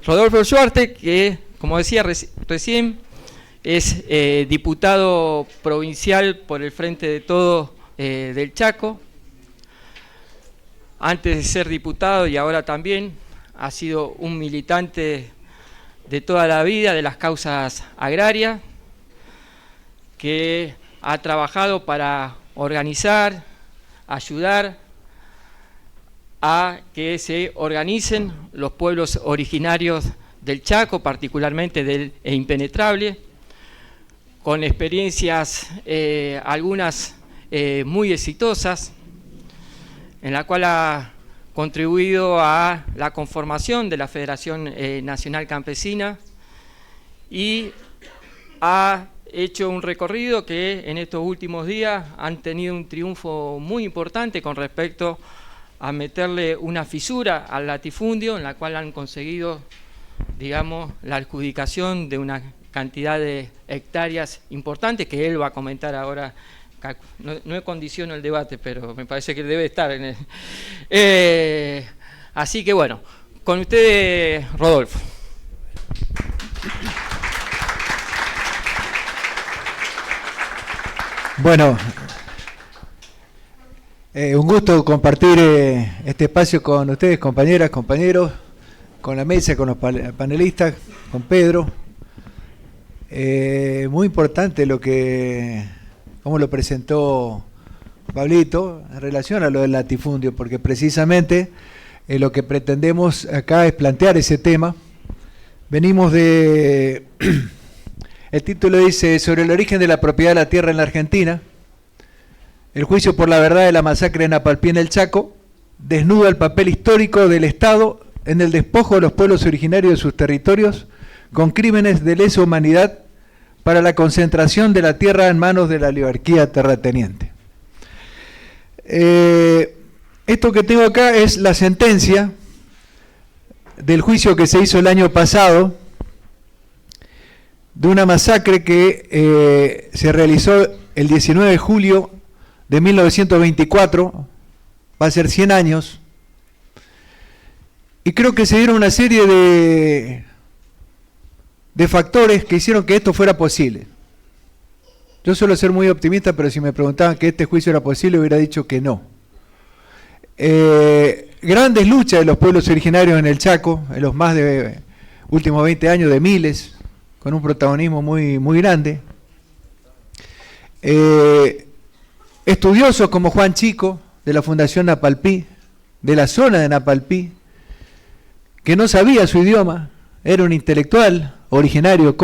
Rodolfo Schwartz, que, como decía recién, es diputado provincial por el Frente de Todos del Chaco. Antes de ser diputado y ahora también ha sido un militante de toda la vida de las causas agrarias, que ha trabajado para organizar, ayudar a que se organicen los pueblos originarios del Chaco, particularmente del Impenetrable, con experiencias algunas muy exitosas, en la cual ha contribuido a la conformación de la Federación Nacional Campesina y ha hecho un recorrido que en estos últimos días han tenido un triunfo muy importante con respecto a meterle una fisura al latifundio, en la cual han conseguido, digamos, la adjudicación de una cantidad de hectáreas importantes que él va a comentar ahora. No condiciono el debate, pero me parece que debe estar en el... así que bueno, con ustedes, Rodolfo. Bueno, un gusto compartir este espacio con ustedes, compañeras, compañeros, con la mesa, con los panelistas, con Pedro. Muy importante cómo lo presentó Pablito en relación a lo del latifundio, porque precisamente lo que pretendemos acá es plantear ese tema. Venimos de... El título dice: sobre el origen de la propiedad de la tierra en la Argentina, el juicio por la verdad de la masacre de Napalpí en el Chaco desnuda el papel histórico del Estado en el despojo de los pueblos originarios de sus territorios con crímenes de lesa humanidad para la concentración de la tierra en manos de la oligarquía terrateniente. Esto que tengo acá es la sentencia del juicio que se hizo el año pasado de una masacre que se realizó el 19 de julio de 1924, va a ser 100 años, y creo que se dieron una serie de factores que hicieron que esto fuera posible. Yo suelo ser muy optimista, pero si me preguntaban que este juicio era posible, hubiera dicho que no. Grandes luchas de los pueblos originarios en el Chaco, en los más de últimos 20 años, de miles, con un protagonismo muy, muy grande. Estudiosos como Juan Chico, de la Fundación Napalpí, de la zona de Napalpí, que no sabía su idioma, era un intelectual originario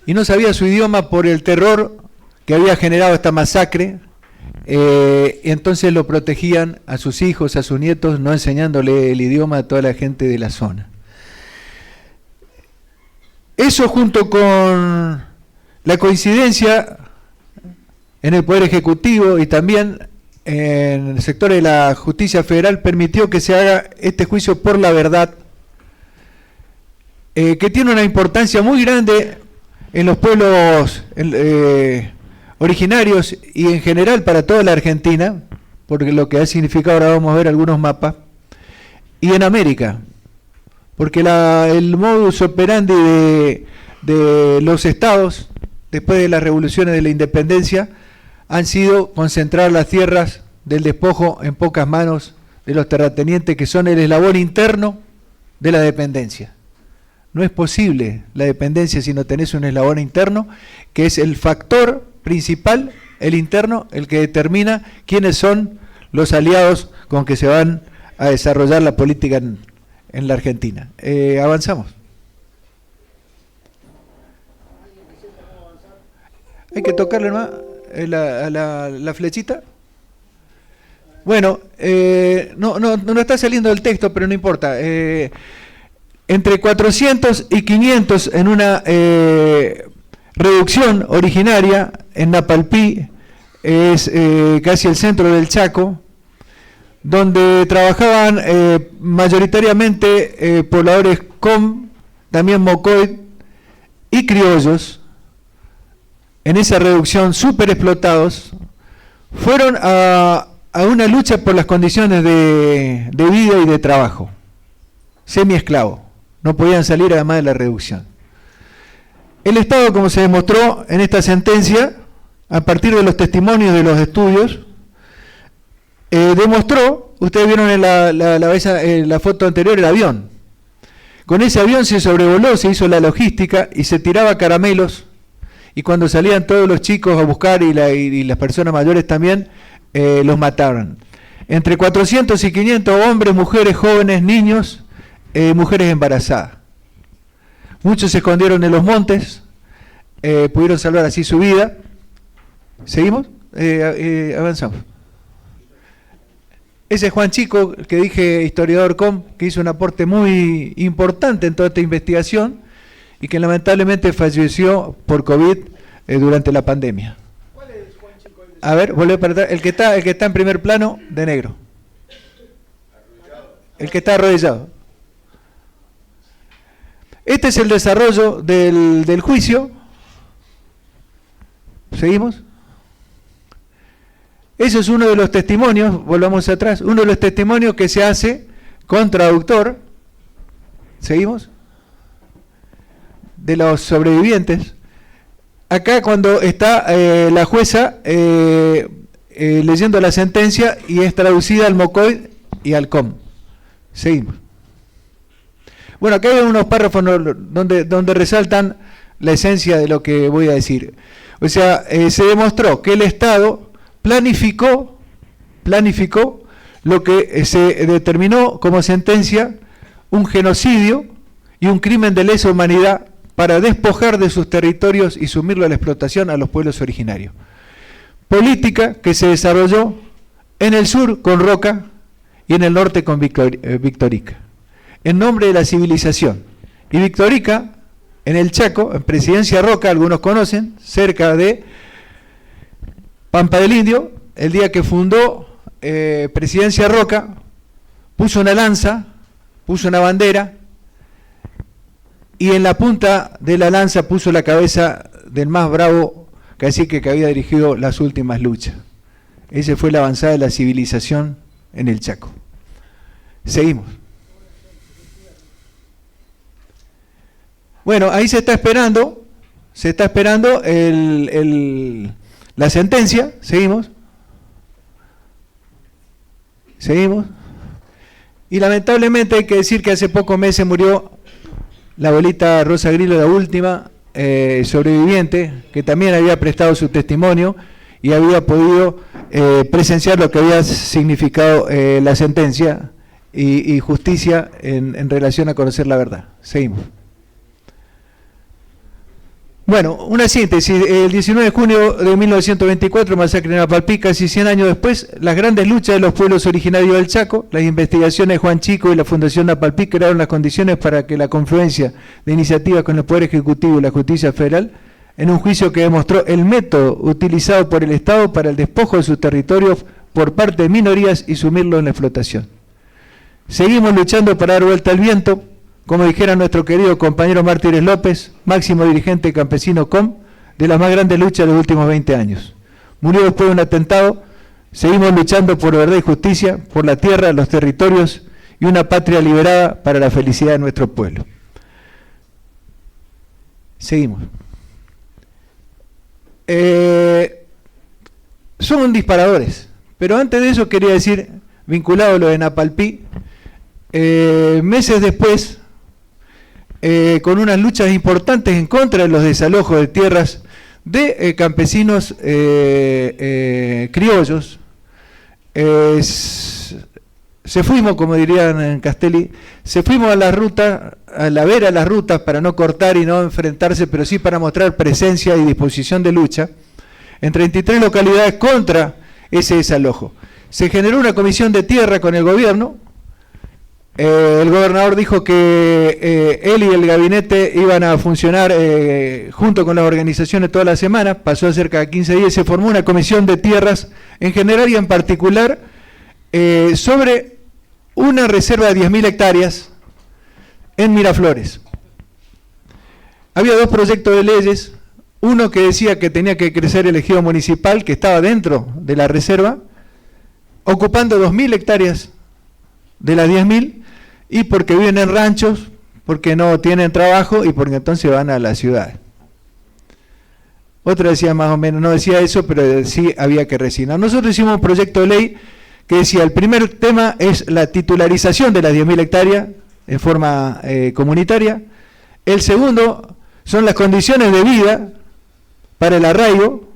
y no sabía su idioma por el terror que había generado esta masacre, y entonces lo protegían a sus hijos, a sus nietos, no enseñándole el idioma a toda la gente de la zona. Eso, junto con la coincidencia en el Poder Ejecutivo y también en el sector de la Justicia Federal, permitió que se haga este juicio por la verdad, que tiene una importancia muy grande en los pueblos originarios y en general para toda la Argentina, porque lo que ha significado, ahora vamos a ver algunos mapas, y en América, porque el modus operandi de los estados, después de las revoluciones de la independencia, han sido concentrar las tierras del despojo en pocas manos de los terratenientes, que son el eslabón interno de la dependencia. No es posible la dependencia si no tenés un eslabón interno, que es el factor principal, el interno, el que determina quiénes son los aliados con que se van a desarrollar la política en la Argentina. Avanzamos. Hay que tocarle más la flechita. Bueno, no está saliendo del texto, pero no importa. Entre 400 y 500 en una reducción originaria en Napalpí, es casi el centro del Chaco, donde trabajaban mayoritariamente pobladores también mocoy y criollos. En esa reducción, súper explotados, fueron a una lucha por las condiciones de vida y de trabajo, semi-esclavo, no podían salir además de la reducción. El Estado, como se demostró en esta sentencia, a partir de los testimonios de los estudios, demostró, ustedes vieron en la foto anterior el avión. Con ese avión se sobrevoló, se hizo la logística y se tiraba caramelos, y cuando salían todos los chicos a buscar y las personas mayores también, los mataron. Entre 400 y 500 hombres, mujeres, jóvenes, niños, mujeres embarazadas. Muchos se escondieron en los montes, pudieron salvar así su vida. ¿Seguimos? Avanzamos. Ese es Juan Chico, que dije, historiador com, que hizo un aporte muy importante en toda esta investigación y que lamentablemente falleció por COVID durante la pandemia. ¿Cuál es Juan Chico? A ver, volvé para atrás. El que está en primer plano, de negro. El que está arrodillado. Este es el desarrollo del juicio. ¿Seguimos? Ese es uno de los testimonios, volvamos atrás, uno de los testimonios que se hace con traductor. ¿Seguimos? De los sobrevivientes. Acá cuando está la jueza leyendo la sentencia y es traducida al mocoid y al com. Seguimos. Bueno, acá hay unos párrafos donde resaltan la esencia de lo que voy a decir. O sea, se demostró que el Estado planificó lo que se determinó como sentencia, un genocidio y un crimen de lesa humanidad para despojar de sus territorios y sumirlo a la explotación a los pueblos originarios. Política que se desarrolló en el sur con Roca y en el norte con Victorica, en nombre de la civilización. Y Victorica, en el Chaco, en Presidencia Roca, algunos conocen, cerca de Pampa del Indio, el día que fundó Presidencia Roca, puso una lanza, puso una bandera, y en la punta de la lanza puso la cabeza del más bravo cacique que había dirigido las últimas luchas. Esa fue la avanzada de la civilización en el Chaco. Seguimos. Bueno, ahí se está esperando la sentencia. Seguimos. Y lamentablemente hay que decir que hace pocos meses murió la abuelita Rosa Grillo, la última sobreviviente, que también había prestado su testimonio y había podido presenciar lo que había significado la sentencia y justicia en relación a conocer la verdad. Seguimos. Bueno, una síntesis. El 19 de junio de 1924, masacre en Apalpí, casi 100 años después, las grandes luchas de los pueblos originarios del Chaco, las investigaciones de Juan Chico y la Fundación Apalpí crearon las condiciones para que la confluencia de iniciativas con el Poder Ejecutivo y la Justicia Federal, en un juicio que demostró el método utilizado por el Estado para el despojo de sus territorios por parte de minorías y sumirlo en la explotación. Seguimos luchando para dar vuelta al viento, como dijera nuestro querido compañero Mártires López, máximo dirigente campesino COM, de las más grandes luchas de los últimos 20 años. Murió después de un atentado. Seguimos luchando por verdad y justicia, por la tierra, los territorios y una patria liberada para la felicidad de nuestro pueblo. Seguimos. Son disparadores, pero antes de eso quería decir, vinculado a lo de Napalpí, meses después, con unas luchas importantes en contra de los desalojos de tierras de campesinos criollos, se fuimos, como dirían en Castelli, se fuimos a la ruta, a la vera de las rutas para no cortar y no enfrentarse, pero sí para mostrar presencia y disposición de lucha en 33 localidades contra ese desalojo. Se generó una comisión de tierra con el gobierno. El gobernador dijo que él y el gabinete iban a funcionar junto con las organizaciones toda la semana. Pasó cerca de 15 días y se formó una comisión de tierras en general y en particular sobre una reserva de 10.000 hectáreas en Miraflores. Había dos proyectos de leyes, uno que decía que tenía que crecer el ejido municipal, que estaba dentro de la reserva, ocupando 2.000 hectáreas de las 10.000, y porque viven en ranchos, porque no tienen trabajo y porque entonces van a la ciudad. Otra decía más o menos, no decía eso, pero sí había que resignar. Nosotros hicimos un proyecto de ley que decía, el primer tema es la titularización de las 10.000 hectáreas en forma comunitaria. El segundo son las condiciones de vida para el arraigo,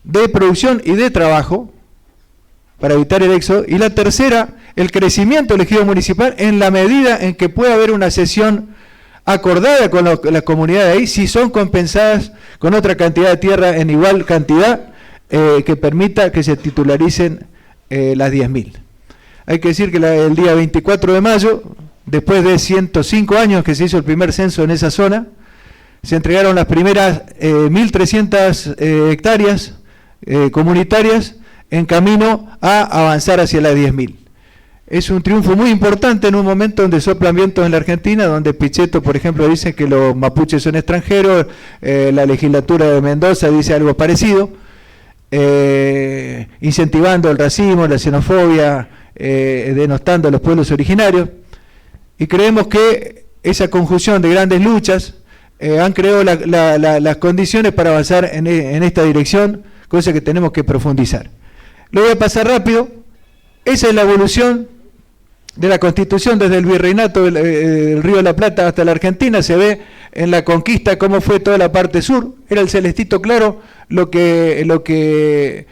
de producción y de trabajo, para evitar el éxodo. Y la tercera, el crecimiento del ejido municipal en la medida en que pueda haber una cesión acordada con la comunidad de ahí, si son compensadas con otra cantidad de tierra en igual cantidad, que permita que se titularicen las 10.000. Hay que decir que el día 24 de mayo, después de 105 años que se hizo el primer censo en esa zona, se entregaron las primeras 1.300 hectáreas comunitarias en camino a avanzar hacia las 10.000. Es un triunfo muy importante en un momento donde soplan vientos en la Argentina, donde Pichetto, por ejemplo, dice que los mapuches son extranjeros, la legislatura de Mendoza dice algo parecido, incentivando el racismo, la xenofobia, denostando a los pueblos originarios, y creemos que esa conjunción de grandes luchas han creado las condiciones para avanzar en esta dirección, cosa que tenemos que profundizar. Lo voy a pasar rápido. Esa es la evolución de la Constitución desde el virreinato del Río de la Plata hasta la Argentina. Se ve en la conquista cómo fue toda la parte sur. Era el celestito claro lo que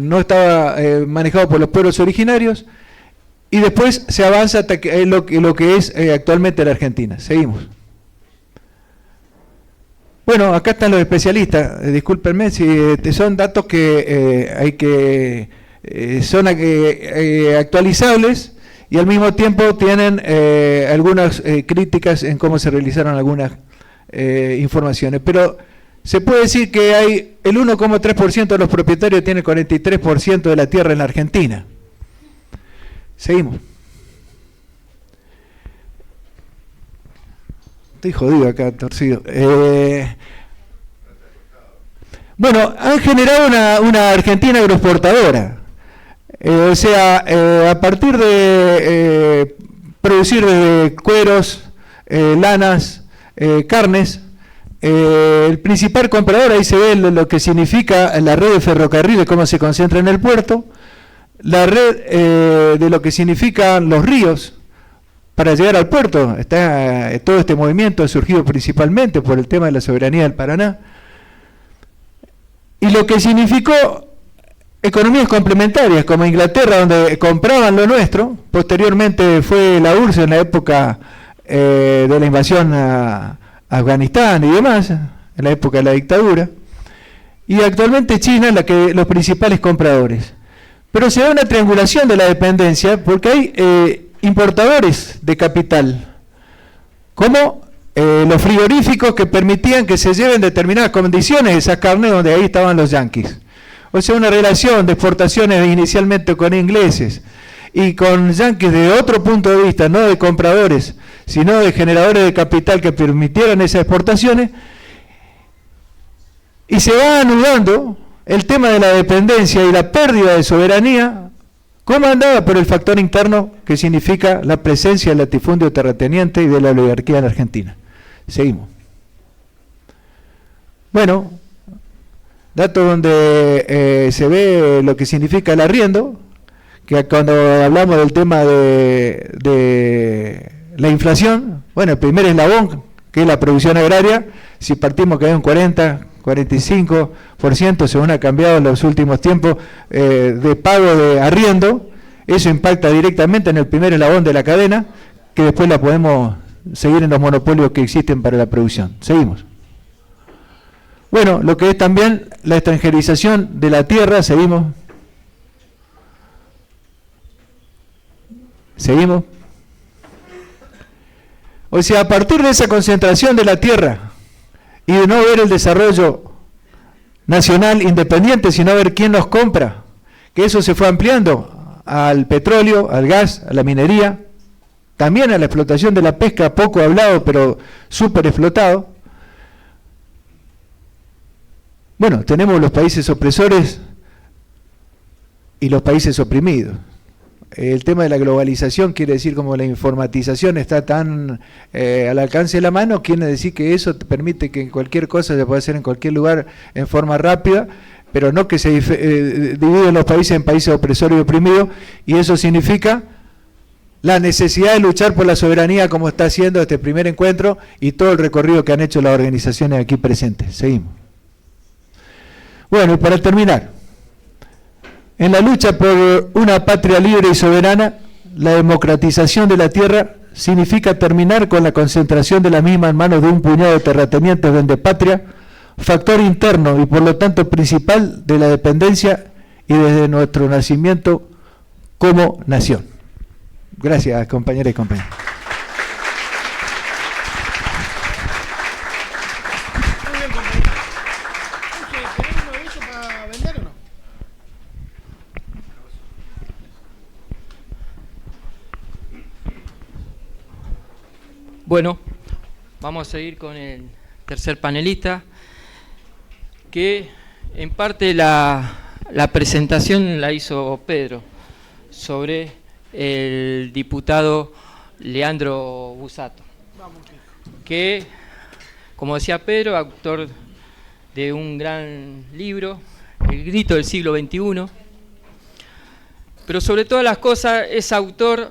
no estaba manejado por los pueblos originarios, y después se avanza hasta lo que es actualmente la Argentina. Seguimos. Bueno, acá están los especialistas. Discúlpenme si son datos que hay que son actualizables, y al mismo tiempo tienen algunas críticas en cómo se realizaron algunas informaciones. Pero se puede decir que hay el 1,3% de los propietarios tiene 43% de la tierra en la Argentina. Seguimos. Estoy jodido acá, torcido. Bueno, han generado una Argentina agroexportadora. O sea, a partir de producir cueros, lanas, carnes, el principal comprador, ahí se ve lo que significa la red de ferrocarriles, cómo se concentra en el puerto, la red de lo que significan los ríos para llegar al puerto. Todo este movimiento ha surgido principalmente por el tema de la soberanía del Paraná, y lo que significó economías complementarias, como Inglaterra, donde compraban lo nuestro. Posteriormente fue la URSS en la época de la invasión a Afganistán y demás, en la época de la dictadura, y actualmente China es los principales compradores. Pero se da una triangulación de la dependencia, porque hay importadores de capital, como los frigoríficos que permitían que se lleven determinadas condiciones esa carne, donde ahí estaban los yanquis. O sea, una relación de exportaciones inicialmente con ingleses y con yanquis de otro punto de vista, no de compradores, sino de generadores de capital que permitieran esas exportaciones, y se va anudando el tema de la dependencia y la pérdida de soberanía, comandada por el factor interno que significa la presencia del latifundio terrateniente y de la oligarquía en Argentina. Seguimos. Bueno, datos donde se ve lo que significa el arriendo, que cuando hablamos del tema de la inflación, bueno, el primer eslabón, que es la producción agraria, si partimos que hay un 45%, según ha cambiado en los últimos tiempos, de pago de arriendo, eso impacta directamente en el primer eslabón de la cadena, que después la podemos seguir en los monopolios que existen para la producción. Seguimos. Bueno, lo que es también la extranjerización de la tierra, seguimos. Seguimos. O sea, a partir de esa concentración de la tierra y de no ver el desarrollo nacional independiente, sino ver quién nos compra, que eso se fue ampliando al petróleo, al gas, a la minería, también a la explotación de la pesca, poco hablado, pero súper explotado. Bueno, tenemos los países opresores y los países oprimidos. el tema de la globalización, quiere decir como la informatización está tan al alcance de la mano, quiere decir que eso te permite que cualquier cosa se pueda hacer en cualquier lugar en forma rápida, pero no que se dividen los países en países opresores y oprimidos, y eso significa la necesidad de luchar por la soberanía, como está haciendo este primer encuentro y todo el recorrido que han hecho las organizaciones aquí presentes. Seguimos. Bueno, y para terminar, en la lucha por una patria libre y soberana, la democratización de la tierra significa terminar con la concentración de la misma en manos de un puñado de terratenientes vendepatria, factor interno y por lo tanto principal de la dependencia y desde nuestro nacimiento como nación. Gracias, compañeras y compañeros. Muy bien, compañero. ¿Querés uno de ellos para vender o no? Bueno, vamos a seguir con el tercer panelista, que en parte la presentación la hizo Pedro sobre el diputado Leandro Busato, que, como decía Pedro, autor de un gran libro, El grito del siglo XXI, pero sobre todas las cosas es autor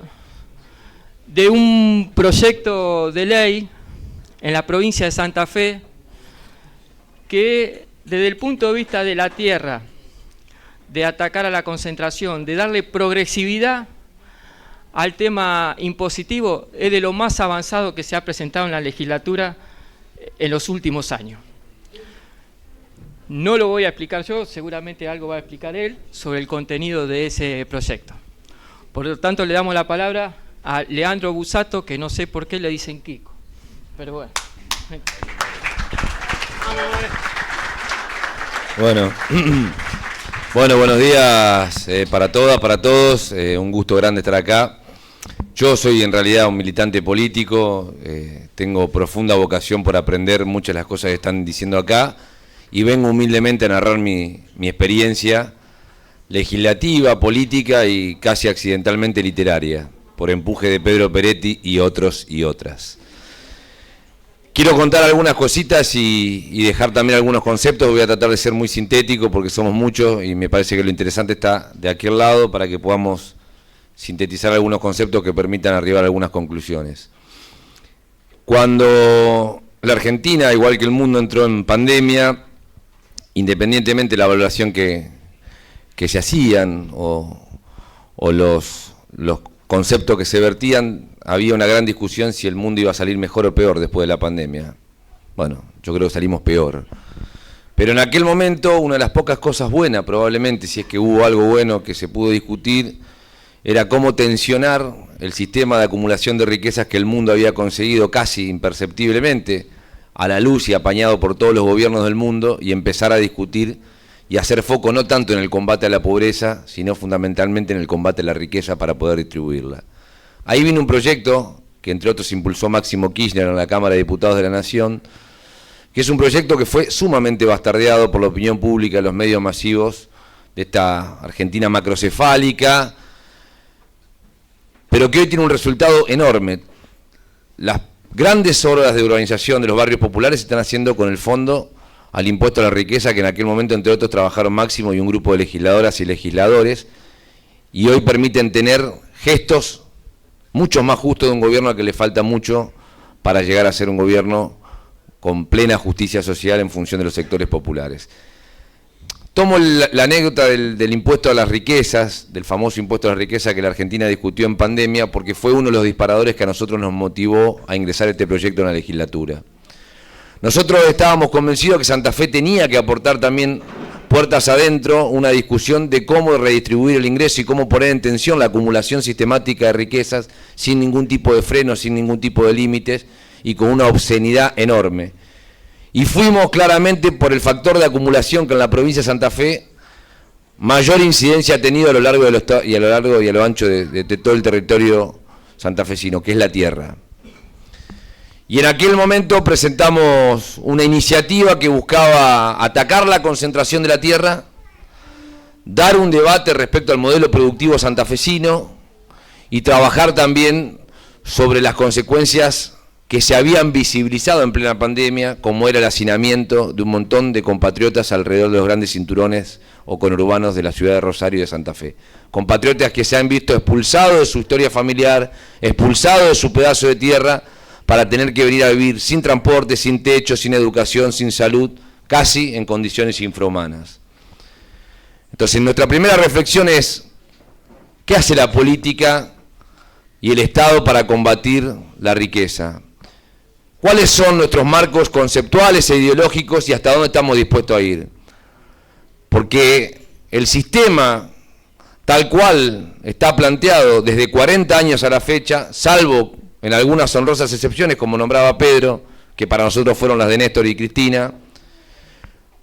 de un proyecto de ley en la provincia de Santa Fe que, desde el punto de vista de la tierra, de atacar a la concentración, de darle progresividad al tema impositivo, es de lo más avanzado que se ha presentado en la legislatura en los últimos años. No lo voy a explicar yo, seguramente algo va a explicar él sobre el contenido de ese proyecto. Por lo tanto, le damos la palabra a Leandro Busato, que no sé por qué le dicen Kiko, pero bueno. Bueno, buenos días para todas, para todos, un gusto grande estar acá. Yo soy en realidad un militante político, tengo profunda vocación por aprender muchas de las cosas que están diciendo acá y vengo humildemente a narrar mi experiencia legislativa, política y casi accidentalmente literaria, por empuje de Pedro Peretti y otros y otras. Quiero contar algunas cositas y dejar también algunos conceptos. Voy a tratar de ser muy sintético porque somos muchos y me parece que lo interesante está de aquel lado para que podamos sintetizar algunos conceptos que permitan arribar a algunas conclusiones. Cuando la Argentina, igual que el mundo, entró en pandemia, independientemente de la valoración que se hacían o los conceptos que se vertían, había una gran discusión si el mundo iba a salir mejor o peor después de la pandemia. Bueno, yo creo que salimos peor. Pero en aquel momento, una de las pocas cosas buenas, probablemente, si es que hubo algo bueno que se pudo discutir, era cómo tensionar el sistema de acumulación de riquezas que el mundo había conseguido casi imperceptiblemente, a la luz y apañado por todos los gobiernos del mundo, y empezar a discutir y hacer foco no tanto en el combate a la pobreza, sino fundamentalmente en el combate a la riqueza para poder distribuirla. Ahí vino un proyecto que entre otros impulsó Máximo Kirchner en la Cámara de Diputados de la Nación, que es un proyecto que fue sumamente bastardeado por la opinión pública y los medios masivos de esta Argentina macrocefálica, pero que hoy tiene un resultado enorme. Las grandes obras de urbanización de los barrios populares se están haciendo con el fondo al impuesto a la riqueza, que en aquel momento, entre otros, trabajaron Máximo y un grupo de legisladoras y legisladores, y hoy permiten tener gestos mucho más justos de un gobierno al que le falta mucho para llegar a ser un gobierno con plena justicia social en función de los sectores populares. Tomo la anécdota del impuesto a las riquezas, del famoso impuesto a la riqueza que la Argentina discutió en pandemia, porque fue uno de los disparadores que a nosotros nos motivó a ingresar este proyecto en la legislatura. Nosotros estábamos convencidos que Santa Fe tenía que aportar también puertas adentro una discusión de cómo redistribuir el ingreso y cómo poner en tensión la acumulación sistemática de riquezas sin ningún tipo de freno, sin ningún tipo de límites y con una obscenidad enorme. Y fuimos claramente por el factor de acumulación que en la provincia de Santa Fe mayor incidencia ha tenido a lo largo y a lo ancho de todo el territorio santafesino, que es la tierra. Y en aquel momento presentamos una iniciativa que buscaba atacar la concentración de la tierra, dar un debate respecto al modelo productivo santafesino, y trabajar también sobre las consecuencias que se habían visibilizado en plena pandemia, como era el hacinamiento de un montón de compatriotas alrededor de los grandes cinturones o conurbanos de la ciudad de Rosario y de Santa Fe. Compatriotas que se han visto expulsados de su historia familiar, expulsados de su pedazo de tierra, para tener que venir a vivir sin transporte, sin techo, sin educación, sin salud, casi en condiciones infrahumanas. Entonces, nuestra primera reflexión es, ¿qué hace la política y el Estado para combatir la riqueza? ¿Cuáles son nuestros marcos conceptuales e ideológicos y hasta dónde estamos dispuestos a ir? Porque el sistema, tal cual está planteado desde 40 años a la fecha, salvo en algunas honrosas excepciones, como nombraba Pedro, que para nosotros fueron las de Néstor y Cristina,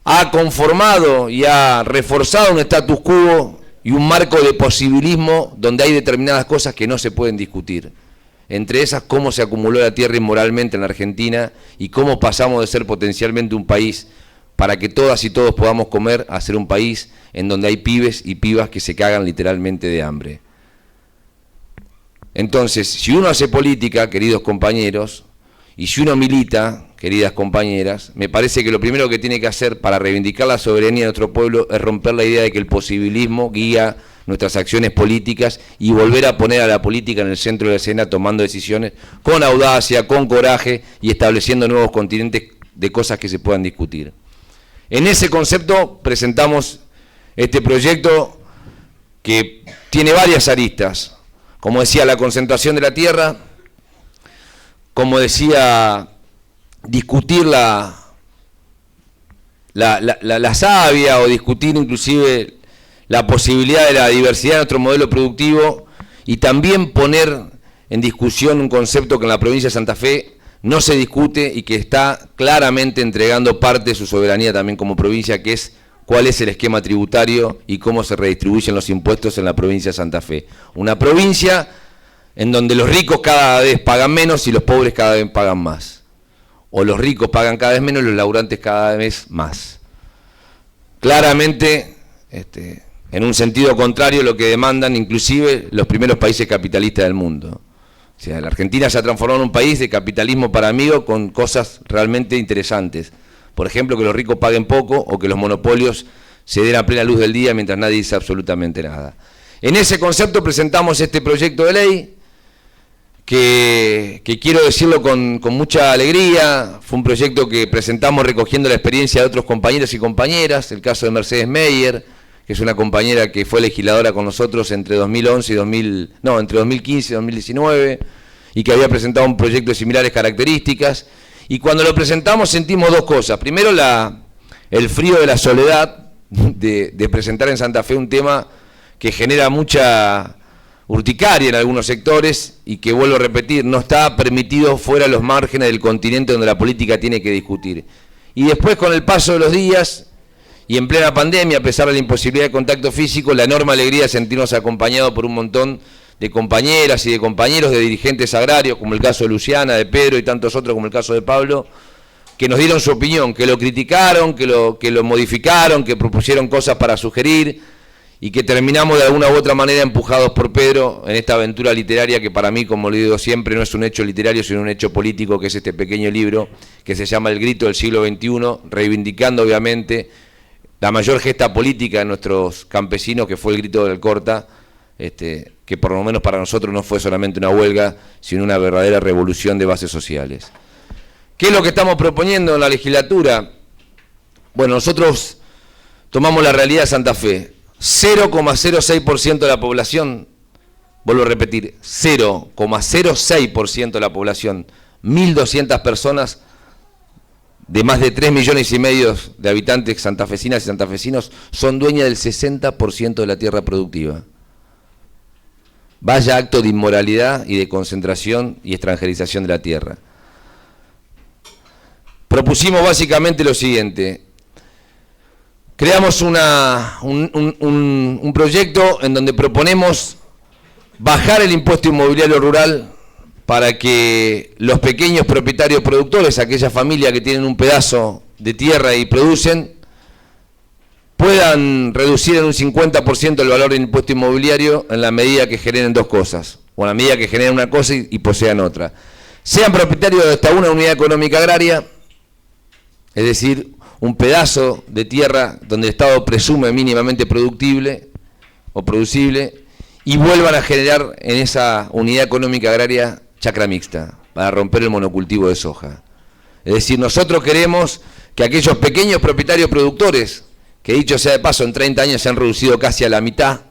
ha conformado y ha reforzado un status quo y un marco de posibilismo donde hay determinadas cosas que no se pueden discutir. Entre esas, cómo se acumuló la tierra inmoralmente en la Argentina y cómo pasamos de ser potencialmente un país para que todas y todos podamos comer a ser un país en donde hay pibes y pibas que se cagan literalmente de hambre. Entonces, si uno hace política, queridos compañeros, y si uno milita, queridas compañeras, me parece que lo primero que tiene que hacer para reivindicar la soberanía de nuestro pueblo es romper la idea de que el posibilismo guía nuestras acciones políticas y volver a poner a la política en el centro de la escena, tomando decisiones con audacia, con coraje y estableciendo nuevos continentes de cosas que se puedan discutir. En ese concepto presentamos este proyecto que tiene varias aristas. Como decía, la concentración de la tierra, como decía, discutir la savia o discutir inclusive la posibilidad de la diversidad de nuestro modelo productivo y también poner en discusión un concepto que en la provincia de Santa Fe no se discute y que está claramente entregando parte de su soberanía también como provincia, que es cuál es el esquema tributario y cómo se redistribuyen los impuestos en la provincia de Santa Fe. Una provincia en donde los ricos cada vez pagan menos y los pobres cada vez pagan más. O los ricos pagan cada vez menos y los laburantes cada vez más. Claramente, en un sentido contrario, lo que demandan inclusive los primeros países capitalistas del mundo. O sea, la Argentina se ha transformado en un país de capitalismo para amigos con cosas realmente interesantes. Por ejemplo, que los ricos paguen poco o que los monopolios se den a plena luz del día mientras nadie dice absolutamente nada. En ese concepto presentamos este proyecto de ley que quiero decirlo con mucha alegría. Fue un proyecto que presentamos recogiendo la experiencia de otros compañeros y compañeras, el caso de Mercedes Meyer, que es una compañera que fue legisladora con nosotros entre 2011 y entre 2015 y 2019, y que había presentado un proyecto de similares características. Y cuando lo presentamos sentimos dos cosas. Primero, el frío de la soledad de presentar en Santa Fe un tema que genera mucha urticaria en algunos sectores y que, vuelvo a repetir, no está permitido fuera de los márgenes del continente donde la política tiene que discutir. Y después, con el paso de los días y en plena pandemia, a pesar de la imposibilidad de contacto físico, la enorme alegría de sentirnos acompañados por un montón de compañeras y de compañeros de dirigentes agrarios, como el caso de Luciana, de Pedro y tantos otros, como el caso de Pablo, que nos dieron su opinión, que lo criticaron, que lo modificaron, que propusieron cosas para sugerir y que terminamos de alguna u otra manera empujados por Pedro en esta aventura literaria que para mí, como lo digo siempre, no es un hecho literario, sino un hecho político, que es este pequeño libro que se llama El Grito del Siglo XXI, reivindicando obviamente la mayor gesta política de nuestros campesinos, que fue el grito del Corta, que por lo menos para nosotros no fue solamente una huelga, sino una verdadera revolución de bases sociales. ¿Qué es lo que estamos proponiendo en la legislatura? Bueno, nosotros tomamos la realidad de Santa Fe. 0,06% de la población, vuelvo a repetir, 0,06% de la población, 1.200 personas de más de 3,5 millones de habitantes santafesinas y santafesinos son dueñas del 60% de la tierra productiva. Vaya acto de inmoralidad y de concentración y extranjerización de la tierra. Propusimos básicamente lo siguiente. Creamos un proyecto en donde proponemos bajar el impuesto inmobiliario rural para que los pequeños propietarios productores, aquellas familias que tienen un pedazo de tierra y producen, puedan reducir en un 50% el valor del impuesto inmobiliario en la medida que generen dos cosas. o a la medida que generen una cosa y posean otra. Sean propietarios de hasta una unidad económica agraria, es decir, un pedazo de tierra donde el Estado presume mínimamente productible o producible, y vuelvan a generar en esa unidad económica agraria chacra mixta, para romper el monocultivo de soja. Es decir, nosotros queremos que aquellos pequeños propietarios productores, que dicho sea de paso, en 30 años se han reducido casi a la mitad,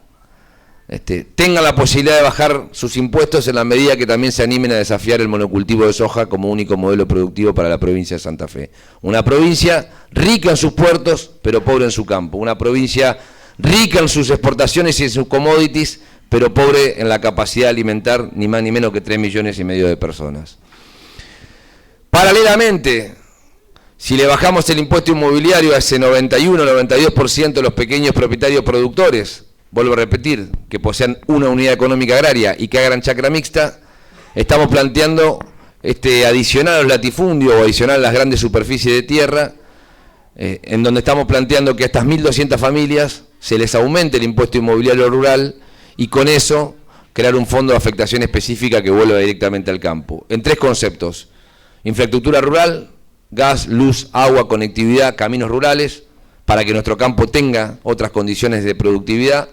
tengan la posibilidad de bajar sus impuestos en la medida que también se animen a desafiar el monocultivo de soja como único modelo productivo para la provincia de Santa Fe. Una provincia rica en sus puertos, pero pobre en su campo. Una provincia rica en sus exportaciones y en sus commodities, pero pobre en la capacidad de alimentar ni más ni menos que 3,5 millones de personas. Paralelamente, si le bajamos el impuesto inmobiliario a ese 91-92% de los pequeños propietarios productores, vuelvo a repetir, que posean una unidad económica agraria y que hagan chacra mixta, estamos planteando adicional a los latifundios o adicional a las grandes superficies de tierra, en donde estamos planteando que a estas 1.200 familias se les aumente el impuesto inmobiliario rural y con eso crear un fondo de afectación específica que vuelva directamente al campo. En 3 conceptos: infraestructura rural, gas, luz, agua, conectividad, caminos rurales, para que nuestro campo tenga otras condiciones de productividad.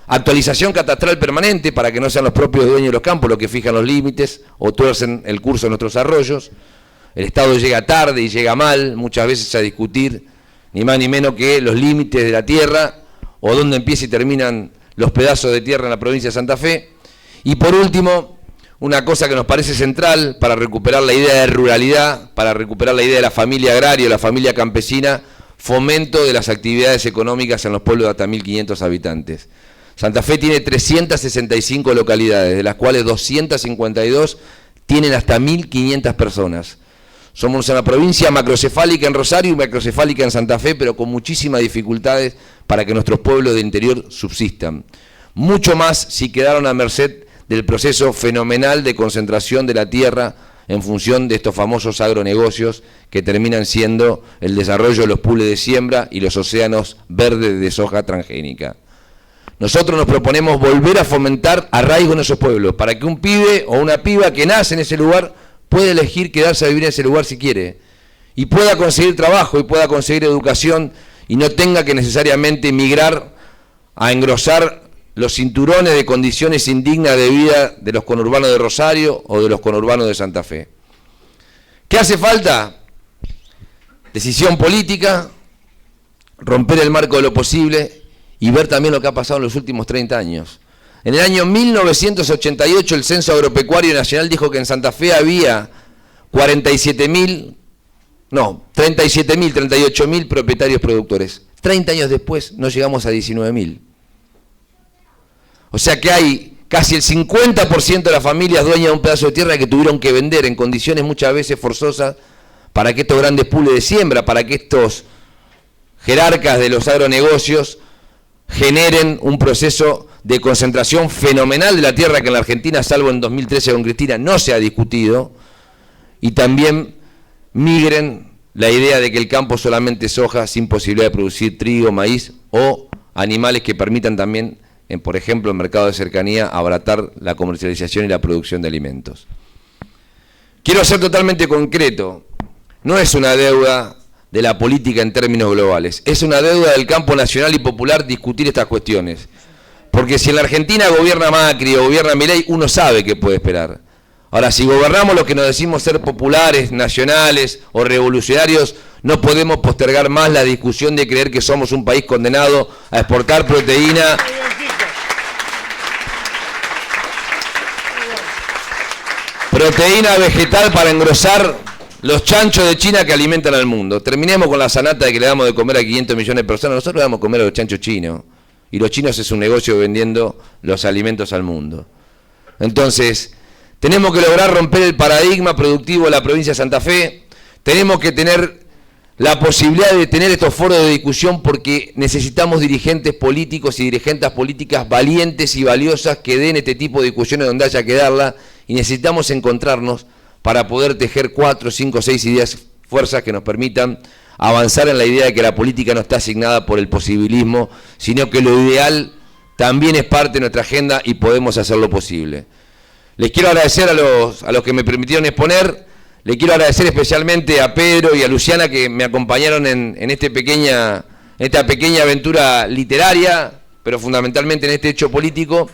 Actualización catastral permanente, para que no sean los propios dueños de los campos los que fijan los límites o tuercen el curso de nuestros arroyos. El Estado llega tarde y llega mal, muchas veces a discutir ni más ni menos que los límites de la tierra o dónde empiezan y terminan los pedazos de tierra en la provincia de Santa Fe. Y por último, una cosa que nos parece central para recuperar la idea de ruralidad, para recuperar la idea de la familia agraria, la familia campesina: fomento de las actividades económicas en los pueblos de hasta 1.500 habitantes. Santa Fe tiene 365 localidades, de las cuales 252 tienen hasta 1.500 personas. Somos una provincia macrocefálica en Rosario y macrocefálica en Santa Fe, pero con muchísimas dificultades para que nuestros pueblos de interior subsistan. Mucho más si quedaron a merced del proceso fenomenal de concentración de la tierra en función de estos famosos agronegocios que terminan siendo el desarrollo de los pools de siembra y los océanos verdes de soja transgénica. Nosotros nos proponemos volver a fomentar arraigo en esos pueblos, para que un pibe o una piba que nace en ese lugar pueda elegir quedarse a vivir en ese lugar si quiere, y pueda conseguir trabajo y pueda conseguir educación y no tenga que necesariamente migrar a engrosar los cinturones de condiciones indignas de vida de los conurbanos de Rosario o de los conurbanos de Santa Fe. ¿Qué hace falta? Decisión política, romper el marco de lo posible y ver también lo que ha pasado en los últimos 30 años. En el año 1988 el Censo Agropecuario Nacional dijo que en Santa Fe había 38.000 propietarios productores. 30 años después no llegamos a 19.000. O sea que hay casi el 50% de las familias dueñas de un pedazo de tierra que tuvieron que vender en condiciones muchas veces forzosas para que estos grandes pools de siembra, para que estos jerarcas de los agronegocios generen un proceso de concentración fenomenal de la tierra que en la Argentina, salvo en 2013 con Cristina, no se ha discutido, y también migren la idea de que el campo solamente es soja sin posibilidad de producir trigo, maíz o animales que permitan también, por ejemplo, en mercado de cercanía, abaratar la comercialización y la producción de alimentos. Quiero ser totalmente concreto. No es una deuda de la política en términos globales, es una deuda del campo nacional y popular discutir estas cuestiones. Porque si en la Argentina gobierna Macri o gobierna Milei, uno sabe qué puede esperar. Ahora, si gobernamos los que nos decimos ser populares, nacionales o revolucionarios, no podemos postergar más la discusión de creer que somos un país condenado a exportar proteína vegetal para engrosar los chanchos de China que alimentan al mundo. Terminemos con la sanata de que le damos de comer a 500 millones de personas. Nosotros le damos de comer a los chanchos chinos. Y los chinos es un negocio vendiendo los alimentos al mundo. Entonces, tenemos que lograr romper el paradigma productivo de la provincia de Santa Fe. Tenemos que tener la posibilidad de tener estos foros de discusión porque necesitamos dirigentes políticos y dirigentes políticas valientes y valiosas que den este tipo de discusiones donde haya que darla, y necesitamos encontrarnos para poder tejer 4, 5, 6 ideas, fuerzas que nos permitan avanzar en la idea de que la política no está asignada por el posibilismo, sino que lo ideal también es parte de nuestra agenda y podemos hacerlo posible. Les quiero agradecer a los que me permitieron exponer. Le quiero agradecer especialmente a Pedro y a Luciana que me acompañaron en esta pequeña aventura literaria, pero fundamentalmente en este hecho político.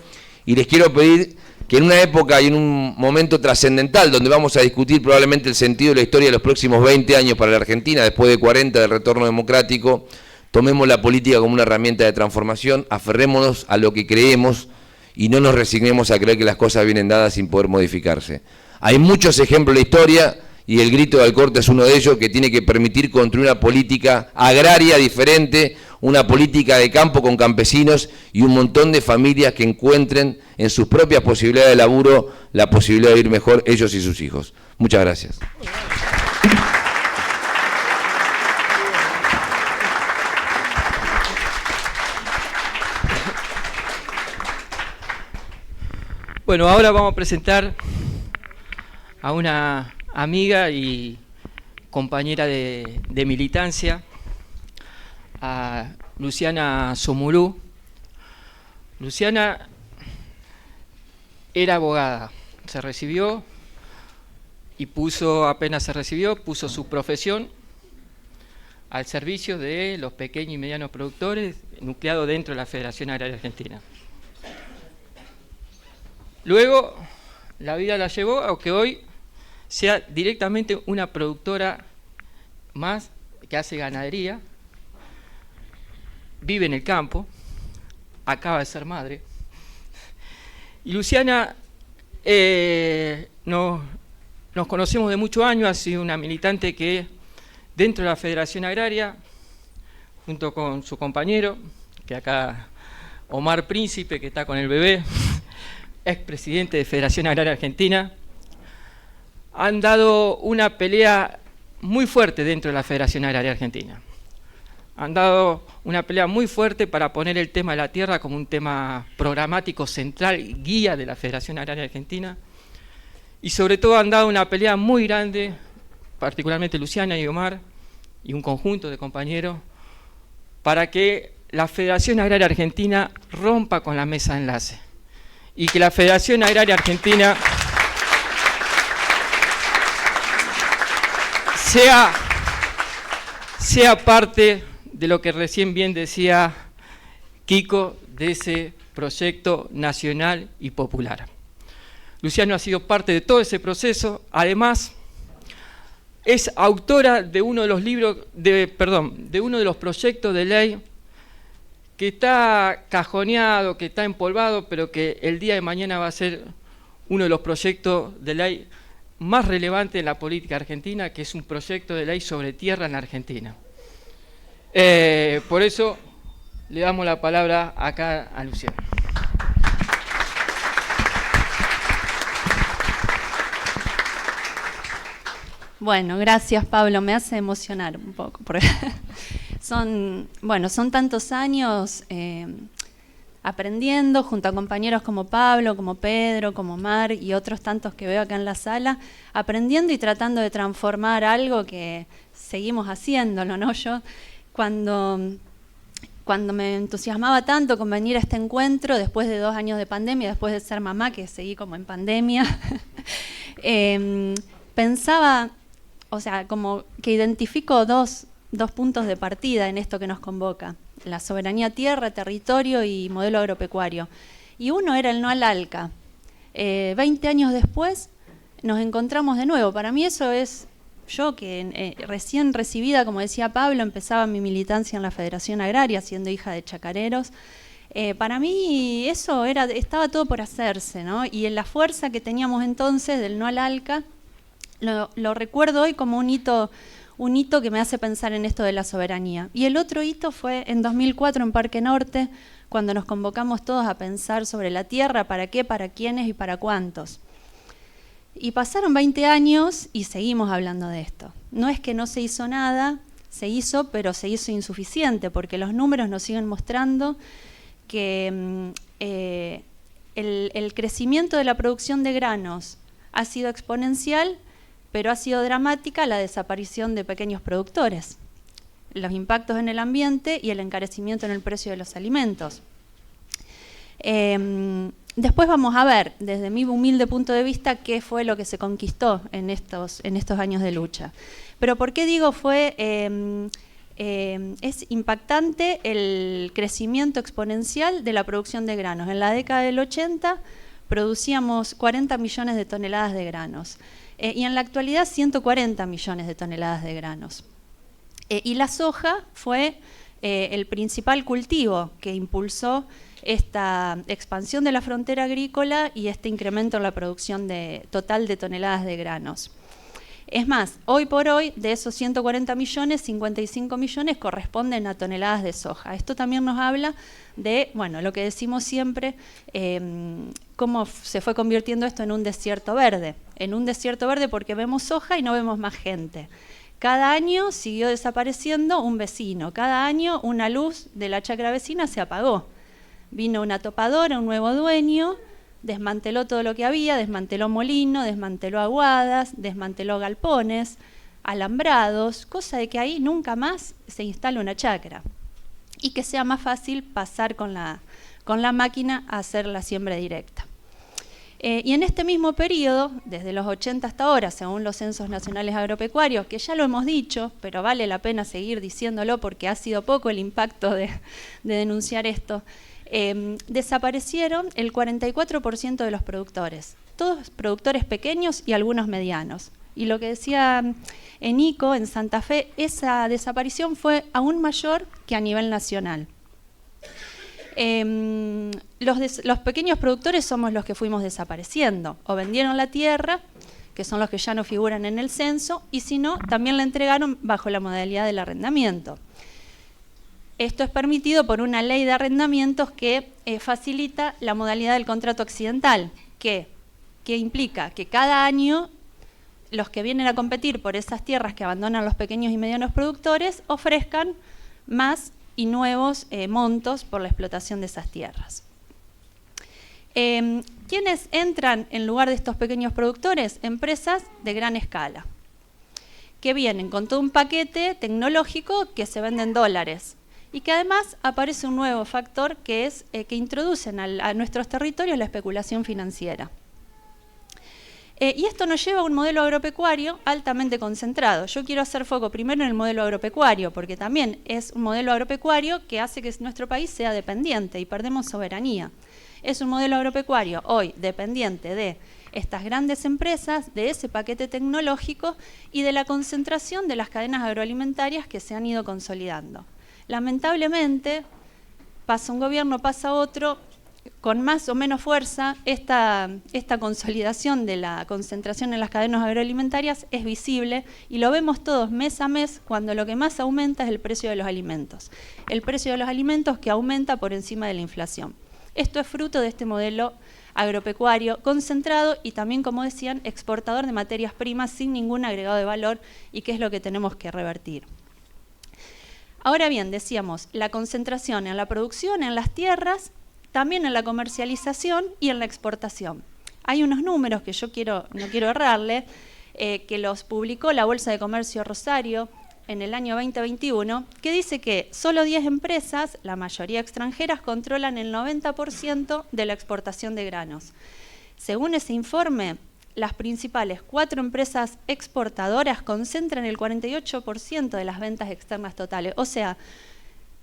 Y les quiero pedir que en una época y en un momento trascendental, donde vamos a discutir probablemente el sentido de la historia de los próximos 20 años para la Argentina, después de 40 del retorno democrático, tomemos la política como una herramienta de transformación, aferrémonos a lo que creemos y no nos resignemos a creer que las cosas vienen dadas sin poder modificarse. Hay muchos ejemplos de la historia y el grito de Alcorta es uno de ellos, que tiene que permitir construir una política agraria diferente, una política de campo con campesinos y un montón de familias que encuentren en sus propias posibilidades de laburo la posibilidad de vivir mejor ellos y sus hijos. Muchas gracias. Bueno, ahora vamos a presentar a una amiga y compañera de militancia, a Luciana Somulú. Luciana era abogada, se recibió y apenas se recibió, puso su profesión al servicio de los pequeños y medianos productores, nucleado dentro de la Federación Agraria Argentina. Luego, la vida la llevó a que hoy sea directamente una productora más que hace ganadería, vive en el campo, acaba de ser madre. Y Luciana, nos conocemos de muchos años, ha sido una militante que dentro de la Federación Agraria, junto con su compañero, que acá Omar Príncipe, que está con el bebé, expresidente de Federación Agraria Argentina, han dado una pelea muy fuerte dentro de la Federación Agraria Argentina. Han dado una pelea muy fuerte para poner el tema de la tierra como un tema programático central y guía de la Federación Agraria Argentina. Y sobre todo han dado una pelea muy grande, particularmente Luciana y Omar, y un conjunto de compañeros, para que la Federación Agraria Argentina rompa con la mesa de enlace. Y que la Federación Agraria Argentina sea parte de lo que recién bien decía Kiko, de ese proyecto nacional y popular. Luciano ha sido parte de todo ese proceso, además es autora de uno de los libros, de uno de los proyectos de ley que está cajoneado, que está empolvado, pero que el día de mañana va a ser uno de los proyectos de ley más relevantes en la política argentina, que es un proyecto de ley sobre tierra en la Argentina. Por eso le damos la palabra acá a Luciano. Bueno, gracias Pablo, me hace emocionar un poco, porque son tantos años aprendiendo junto a compañeros como Pablo, como Pedro, como Mar y otros tantos que veo acá en la sala, aprendiendo y tratando de transformar algo que seguimos haciéndolo, ¿no? Yo cuando me entusiasmaba tanto con venir a este encuentro, después de 2 años de pandemia, después de ser mamá, que seguí como en pandemia, pensaba, o sea, como que identifico dos puntos de partida en esto que nos convoca: la soberanía tierra, territorio y modelo agropecuario. Y uno era el no al ALCA. 20 años después nos encontramos de nuevo. Para mí eso es, yo que recién recibida, como decía Pablo, empezaba mi militancia en la Federación Agraria, siendo hija de chacareros. Para mí eso estaba todo por hacerse, ¿no? Y en la fuerza que teníamos entonces del no al ALCA, lo recuerdo hoy como un hito que me hace pensar en esto de la soberanía. Y el otro hito fue en 2004 en Parque Norte, cuando nos convocamos todos a pensar sobre la tierra, para qué, para quiénes y para cuántos. Y pasaron 20 años y seguimos hablando de esto. No es que no se hizo nada, se hizo, pero se hizo insuficiente, porque los números nos siguen mostrando que el crecimiento de la producción de granos ha sido exponencial, pero ha sido dramática la desaparición de pequeños productores, los impactos en el ambiente y el encarecimiento en el precio de los alimentos. Después vamos a ver, desde mi humilde punto de vista, qué fue lo que se conquistó en estos años de lucha. Pero ¿por qué digo es impactante el crecimiento exponencial de la producción de granos? En la década del 80 producíamos 40 millones de toneladas de granos y en la actualidad 140 millones de toneladas de granos. Y la soja fue el principal cultivo que impulsó esta expansión de la frontera agrícola y este incremento en la producción total de toneladas de granos. Es más, hoy por hoy, de esos 140 millones, 55 millones corresponden a toneladas de soja. Esto también nos habla de, bueno, lo que decimos siempre, cómo se fue convirtiendo esto en un desierto verde. En un desierto verde porque vemos soja y no vemos más gente. Cada año siguió desapareciendo un vecino, cada año una luz de la chacra vecina se apagó. Vino una topadora, un nuevo dueño, desmanteló todo lo que había, desmanteló molino, desmanteló aguadas, desmanteló galpones, alambrados, cosa de que ahí nunca más se instale una chacra y que sea más fácil pasar con la máquina a hacer la siembra directa. Y en este mismo periodo, desde los 80 hasta ahora, según los censos nacionales agropecuarios, que ya lo hemos dicho, pero vale la pena seguir diciéndolo porque ha sido poco el impacto de denunciar esto, desaparecieron el 44% de los productores, todos productores pequeños y algunos medianos. Y lo que decía Nico en Santa Fe, esa desaparición fue aún mayor que a nivel nacional. Los pequeños productores somos los que fuimos desapareciendo, o vendieron la tierra, que son los que ya no figuran en el censo, y si no, también la entregaron bajo la modalidad del arrendamiento. Esto es permitido por una ley de arrendamientos que facilita la modalidad del contrato accidental, que implica que cada año los que vienen a competir por esas tierras que abandonan los pequeños y medianos productores ofrezcan más y nuevos montos por la explotación de esas tierras. ¿Quiénes entran en lugar de estos pequeños productores? Empresas de gran escala, que vienen con todo un paquete tecnológico que se vende en dólares y que además aparece un nuevo factor que es que introducen a nuestros territorios la especulación financiera. Y esto nos lleva a un modelo agropecuario altamente concentrado. Yo quiero hacer foco primero en el modelo agropecuario, porque también es un modelo agropecuario que hace que nuestro país sea dependiente y perdemos soberanía. Es un modelo agropecuario hoy dependiente de estas grandes empresas, de ese paquete tecnológico y de la concentración de las cadenas agroalimentarias que se han ido consolidando. Lamentablemente, pasa un gobierno, pasa otro, con más o menos fuerza, esta consolidación de la concentración en las cadenas agroalimentarias es visible y lo vemos todos mes a mes cuando lo que más aumenta es el precio de los alimentos. El precio de los alimentos que aumenta por encima de la inflación. Esto es fruto de este modelo agropecuario concentrado y también, como decían, exportador de materias primas sin ningún agregado de valor y que es lo que tenemos que revertir. Ahora bien, decíamos, la concentración en la producción, en las tierras, también en la comercialización y en la exportación. Hay unos números que no quiero errarle, que los publicó la Bolsa de Comercio Rosario en el año 2021, que dice que solo 10 empresas, la mayoría extranjeras, controlan el 90% de la exportación de granos. Según ese informe, las principales 4 empresas exportadoras concentran el 48% de las ventas externas totales. O sea,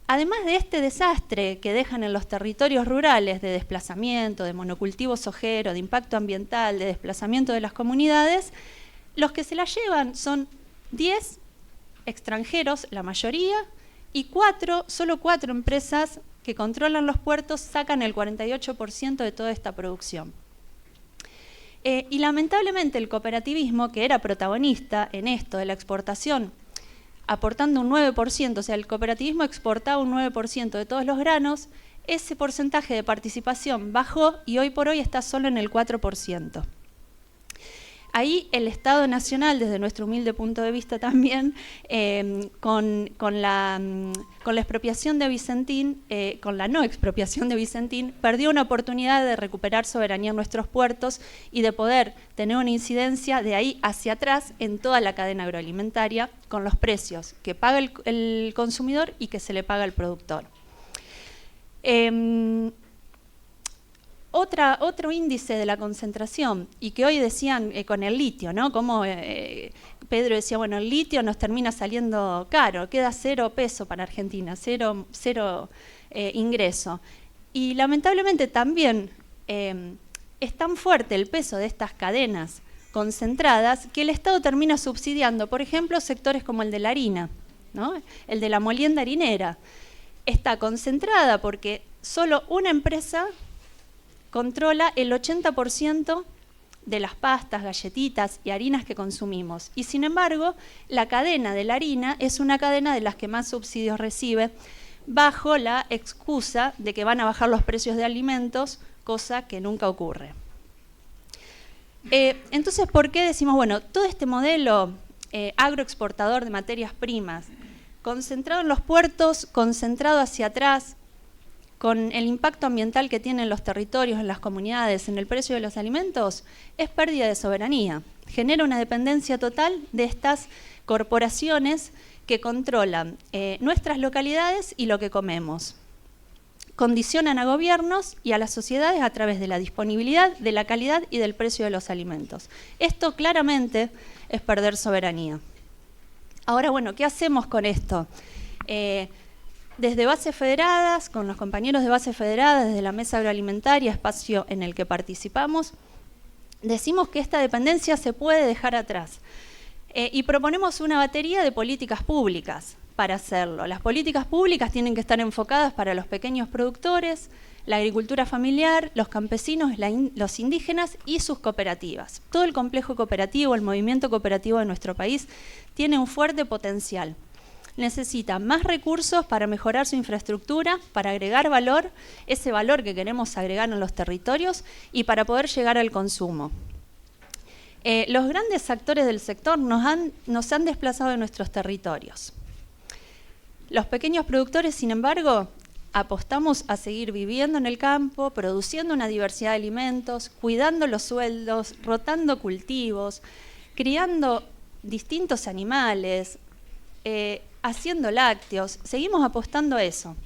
además de este desastre que dejan en los territorios rurales de desplazamiento, de monocultivo sojero, de impacto ambiental, de desplazamiento de las comunidades, los que se la llevan son 10 extranjeros, la mayoría, y solo 4 empresas que controlan los puertos sacan el 48% de toda esta producción. Y lamentablemente el cooperativismo, que era protagonista en esto de la exportación, aportando un 9%, o sea, el cooperativismo exportaba un 9% de todos los granos, ese porcentaje de participación bajó y hoy por hoy está solo en el 4%. Ahí el Estado Nacional, desde nuestro humilde punto de vista también, con la expropiación de Vicentín, con la no expropiación de Vicentín, perdió una oportunidad de recuperar soberanía en nuestros puertos y de poder tener una incidencia de ahí hacia atrás en toda la cadena agroalimentaria con los precios que paga el consumidor y que se le paga al productor. Otro índice de la concentración, y que hoy decían con el litio, ¿no? Como Pedro decía, bueno, el litio nos termina saliendo caro, queda 0 peso para Argentina, cero ingreso. Y lamentablemente también es tan fuerte el peso de estas cadenas concentradas que el Estado termina subsidiando, por ejemplo, sectores como el de la harina, ¿no? El de la molienda harinera. Está concentrada porque solo una empresa controla el 80% de las pastas, galletitas y harinas que consumimos. Y sin embargo, la cadena de la harina es una cadena de las que más subsidios recibe, bajo la excusa de que van a bajar los precios de alimentos, cosa que nunca ocurre. Entonces, ¿por qué decimos, bueno, todo este modelo agroexportador de materias primas, concentrado en los puertos, concentrado hacia atrás, con el impacto ambiental que tienen los territorios, en las comunidades, en el precio de los alimentos, es pérdida de soberanía. Genera una dependencia total de estas corporaciones que controlan nuestras localidades y lo que comemos. Condicionan a gobiernos y a las sociedades a través de la disponibilidad, de la calidad y del precio de los alimentos. Esto claramente es perder soberanía. Ahora, bueno, ¿qué hacemos con esto? Desde Bases Federadas, con los compañeros de Bases Federadas, desde la Mesa Agroalimentaria, espacio en el que participamos, decimos que esta dependencia se puede dejar atrás y proponemos una batería de políticas públicas para hacerlo. Las políticas públicas tienen que estar enfocadas para los pequeños productores, la agricultura familiar, los campesinos, los indígenas y sus cooperativas. Todo el complejo cooperativo, el movimiento cooperativo de nuestro país tiene un fuerte potencial. Necesita más recursos para mejorar su infraestructura, para agregar valor, ese valor que queremos agregar en los territorios y para poder llegar al consumo. Los grandes actores del sector nos han desplazado de nuestros territorios. Los pequeños productores, sin embargo, apostamos a seguir viviendo en el campo, produciendo una diversidad de alimentos, cuidando los sueldos, rotando cultivos, criando distintos animales, haciendo lácteos. Seguimos apostando a eso.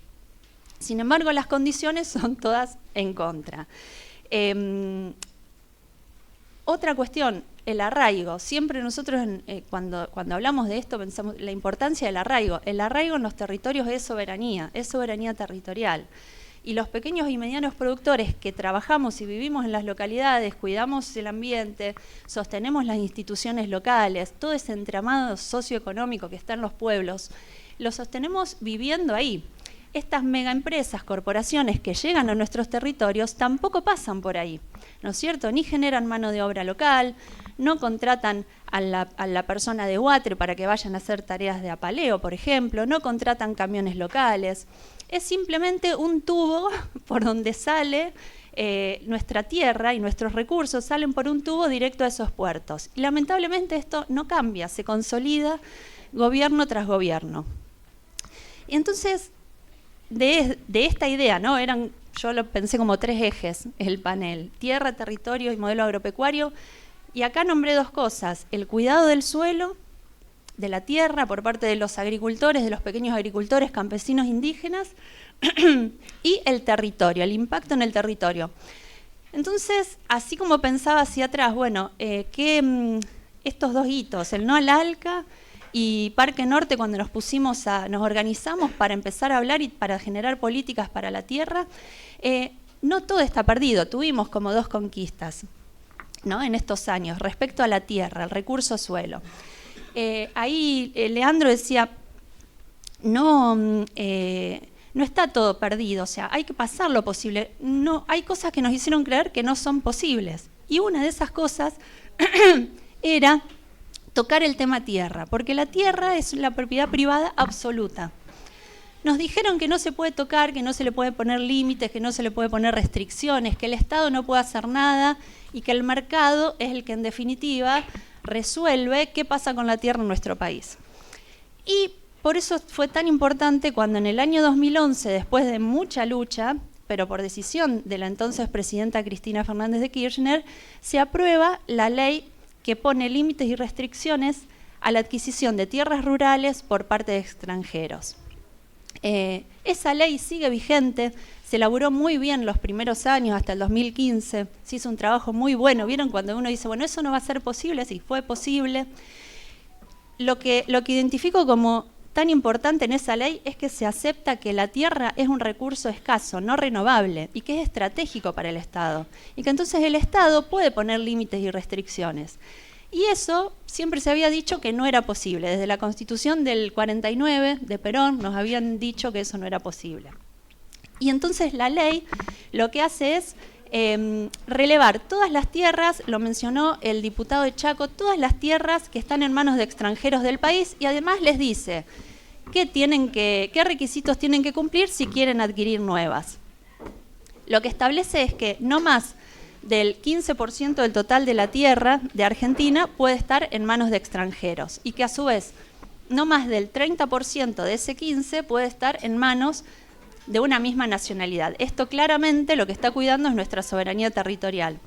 Sin embargo, las condiciones son todas en contra. Otra cuestión, el arraigo. Siempre nosotros cuando hablamos de esto pensamos la importancia del arraigo. El arraigo en los territorios es soberanía territorial. Y los pequeños y medianos productores que trabajamos y vivimos en las localidades, cuidamos el ambiente, sostenemos las instituciones locales, todo ese entramado socioeconómico que está en los pueblos, lo sostenemos viviendo ahí. Estas megaempresas, corporaciones que llegan a nuestros territorios tampoco pasan por ahí, ¿no es cierto? Ni generan mano de obra local, no contratan a la persona de Huatre para que vayan a hacer tareas de apaleo, por ejemplo, no contratan camiones locales. Es simplemente un tubo por donde sale nuestra tierra y nuestros recursos salen por un tubo directo a esos puertos. Y lamentablemente esto no cambia, se consolida gobierno tras gobierno. Y entonces, de esta idea, ¿no? Yo lo pensé como 3 ejes, el panel: tierra, territorio y modelo agropecuario. Y acá nombré 2 cosas: el cuidado del suelo, de la tierra por parte de los agricultores, de los pequeños agricultores, campesinos, indígenas, y el territorio, el impacto en el territorio. Entonces, así como pensaba hacia atrás, bueno, estos 2 hitos, el no al ALCA y Parque Norte, cuando nos organizamos para empezar a hablar y para generar políticas para la tierra, no todo está perdido, tuvimos como 2 conquistas, ¿no? En estos años, respecto a la tierra, el recurso suelo. Ahí Leandro decía, no está todo perdido, o sea, hay que pasar lo posible. No, hay cosas que nos hicieron creer que no son posibles. Y una de esas cosas era tocar el tema tierra, porque la tierra es la propiedad privada absoluta. Nos dijeron que no se puede tocar, que no se le puede poner límites, que no se le puede poner restricciones, que el Estado no puede hacer nada y que el mercado es el que en definitiva resuelve qué pasa con la tierra en nuestro país. Y por eso fue tan importante cuando en el año 2011, después de mucha lucha, pero por decisión de la entonces presidenta Cristina Fernández de Kirchner, se aprueba la ley que pone límites y restricciones a la adquisición de tierras rurales por parte de extranjeros. Esa ley sigue vigente, Se elaboró muy bien los primeros años, hasta el 2015, se hizo un trabajo muy bueno. ¿Vieron cuando uno dice, bueno, eso no va a ser posible? Sí, fue posible. Lo que identifico como tan importante en esa ley es que se acepta que la tierra es un recurso escaso, no renovable, y que es estratégico para el Estado. Y que entonces el Estado puede poner límites y restricciones. Y eso siempre se había dicho que no era posible. Desde la Constitución del 49 de Perón nos habían dicho que eso no era posible. Y entonces la ley lo que hace es relevar todas las tierras, lo mencionó el diputado de Chaco, todas las tierras que están en manos de extranjeros del país, y además les dice qué requisitos tienen que cumplir si quieren adquirir nuevas. Lo que establece es que no más del 15% del total de la tierra de Argentina puede estar en manos de extranjeros, y que a su vez no más del 30% de ese 15% puede estar en manos de una misma nacionalidad. Esto claramente lo que está cuidando es nuestra soberanía territorial.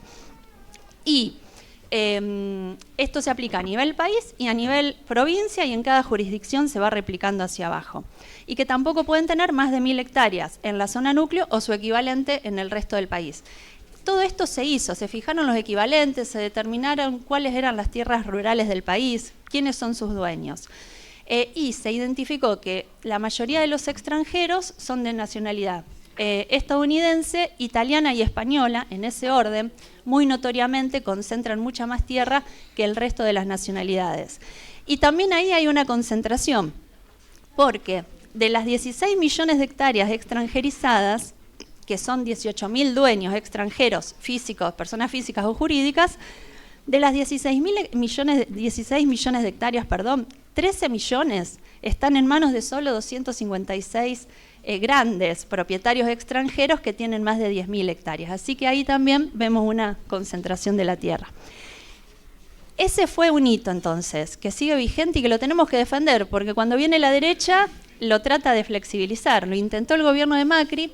Y esto se aplica a nivel país y a nivel provincia, y en cada jurisdicción se va replicando hacia abajo. Y que tampoco pueden tener más de 1000 hectáreas en la zona núcleo o su equivalente en el resto del país. Todo esto se hizo, se fijaron los equivalentes, se determinaron cuáles eran las tierras rurales del país, quiénes son sus dueños. Y se identificó que la mayoría de los extranjeros son de nacionalidad estadounidense, italiana y española, en ese orden. Muy notoriamente concentran mucha más tierra que el resto de las nacionalidades. Y también ahí hay una concentración, porque de las 16 millones de hectáreas extranjerizadas, que son 18.000 dueños extranjeros, físicos, personas físicas o jurídicas, de las 16 millones de hectáreas, 13 millones están en manos de solo 256 grandes propietarios extranjeros que tienen más de 10.000 hectáreas. Así que ahí también vemos una concentración de la tierra. Ese fue un hito entonces, que sigue vigente y que lo tenemos que defender, porque cuando viene la derecha lo trata de flexibilizar. Lo intentó el gobierno de Macri.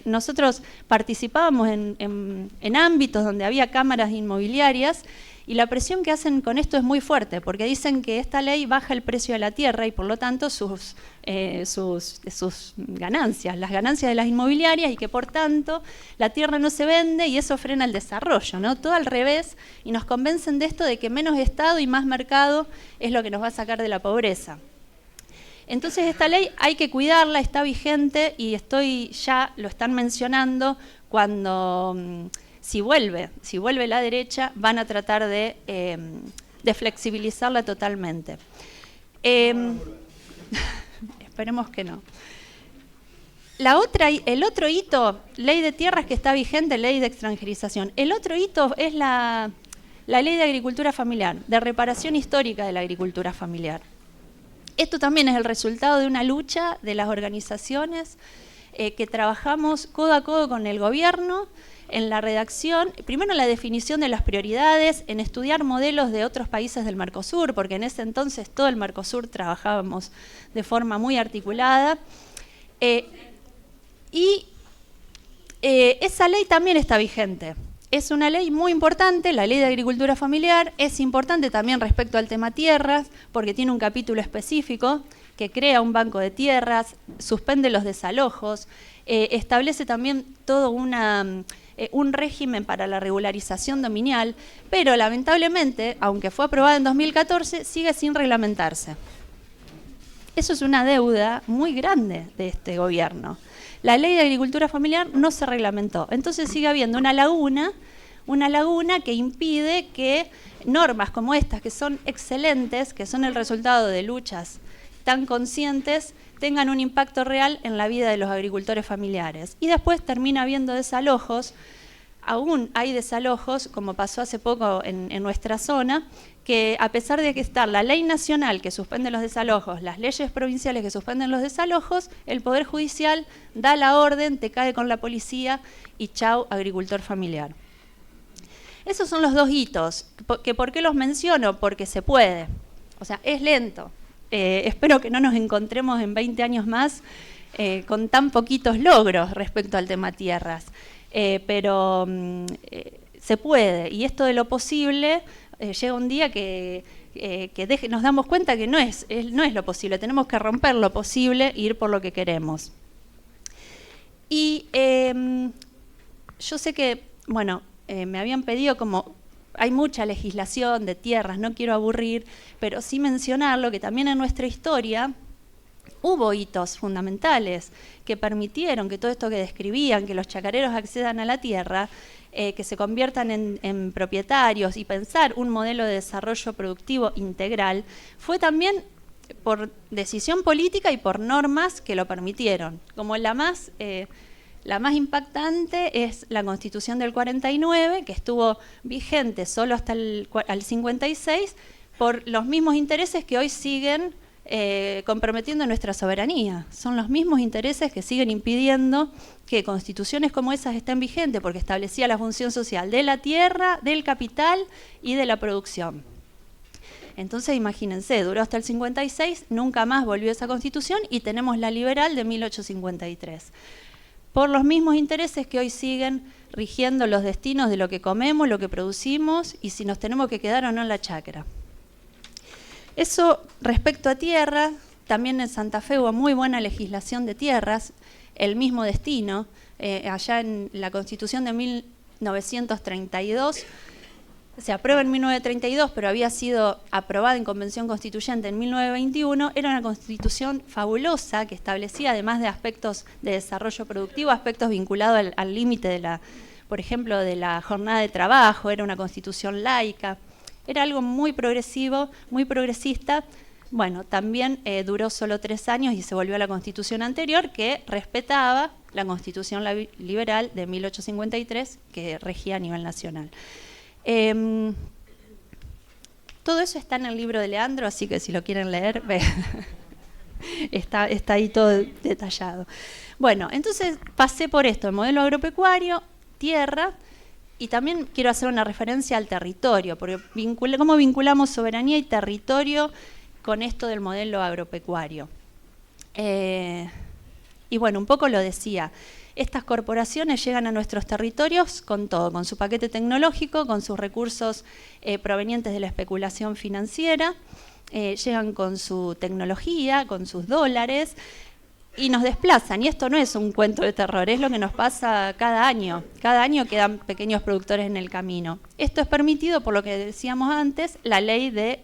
Nosotros participábamos en ámbitos donde había cámaras inmobiliarias, y la presión que hacen con esto es muy fuerte, porque dicen que esta ley baja el precio de la tierra y por lo tanto sus ganancias, las ganancias de las inmobiliarias, y que por tanto la tierra no se vende y eso frena el desarrollo, ¿no? Todo al revés, y nos convencen de esto, de que menos Estado y más mercado es lo que nos va a sacar de la pobreza. Entonces esta ley hay que cuidarla, está vigente, y ya lo están mencionando cuando, si vuelve la derecha, van a tratar de flexibilizarla totalmente. Esperemos que no. El otro hito, ley de tierras que está vigente, ley de extranjerización. El otro hito es la ley de agricultura familiar, de reparación histórica de la agricultura familiar. Esto también es el resultado de una lucha de las organizaciones que trabajamos codo a codo con el gobierno en la redacción, primero en la definición de las prioridades, en estudiar modelos de otros países del Mercosur, porque en ese entonces todo el Mercosur trabajábamos de forma muy articulada. Esa ley también está vigente. Es una ley muy importante, la ley de agricultura familiar, es importante también respecto al tema tierras, porque tiene un capítulo específico que crea un banco de tierras, suspende los desalojos, establece también todo un régimen para la regularización dominial, pero lamentablemente, aunque fue aprobada en 2014, sigue sin reglamentarse. Eso es una deuda muy grande de este gobierno. La ley de agricultura familiar no se reglamentó, entonces sigue habiendo una laguna que impide que normas como estas, que son excelentes, que son el resultado de luchas tan conscientes, tengan un impacto real en la vida de los agricultores familiares. Y después termina habiendo desalojos, aún hay desalojos, como pasó hace poco en nuestra zona, que a pesar de que está la ley nacional que suspende los desalojos, las leyes provinciales que suspenden los desalojos, el Poder Judicial da la orden, te cae con la policía y chau, agricultor familiar. Esos son los dos hitos. ¿Por qué los menciono? Porque se puede. O sea, es lento. Espero que no nos encontremos en 20 años más con tan poquitos logros respecto al tema tierras. Pero se puede. Y esto de lo posible, llega un día que nos damos cuenta que no es lo posible. Tenemos que romper lo posible e ir por lo que queremos. Y yo sé que, bueno, me habían pedido como... Hay mucha legislación de tierras, no quiero aburrir, pero sí mencionarlo que también en nuestra historia hubo hitos fundamentales que permitieron que todo esto que describían, que los chacareros accedan a la tierra, que se conviertan en propietarios y pensar un modelo de desarrollo productivo integral, fue también por decisión política y por normas que lo permitieron. Como la más impactante es la Constitución del 49, que estuvo vigente solo hasta el 56, por los mismos intereses que hoy siguen comprometiendo nuestra soberanía. Son los mismos intereses que siguen impidiendo que constituciones como esas estén vigentes, porque establecía la función social de la tierra, del capital y de la producción. Entonces, imagínense, duró hasta el 56, nunca más volvió esa constitución y tenemos la liberal de 1853. Por los mismos intereses que hoy siguen rigiendo los destinos de lo que comemos, lo que producimos y si nos tenemos que quedar o no en la chacra. Eso respecto a tierra, también en Santa Fe hubo muy buena legislación de tierras, el mismo destino, allá en la Constitución de 1932, se aprueba en 1932, pero había sido aprobada en Convención Constituyente en 1921, era una constitución fabulosa que establecía, además de aspectos de desarrollo productivo, aspectos vinculados al límite de la, por ejemplo, de la jornada de trabajo, era una constitución laica, era algo muy progresivo, muy progresista. Bueno, también duró solo 3 años y se volvió a la constitución anterior que respetaba la constitución liberal de 1853 que regía a nivel nacional. Todo eso está en el libro de Leandro, así que si lo quieren leer, está ahí todo detallado. Bueno, entonces pasé por esto, el modelo agropecuario, tierra, y también quiero hacer una referencia al territorio, porque cómo vinculamos soberanía y territorio con esto del modelo agropecuario. Y bueno, un poco lo decía. Estas corporaciones llegan a nuestros territorios con todo, con su paquete tecnológico, con sus recursos provenientes de la especulación financiera, llegan con su tecnología, con sus dólares y nos desplazan. Y esto no es un cuento de terror, es lo que nos pasa cada año. Cada año quedan pequeños productores en el camino. Esto es permitido por lo que decíamos antes, la ley de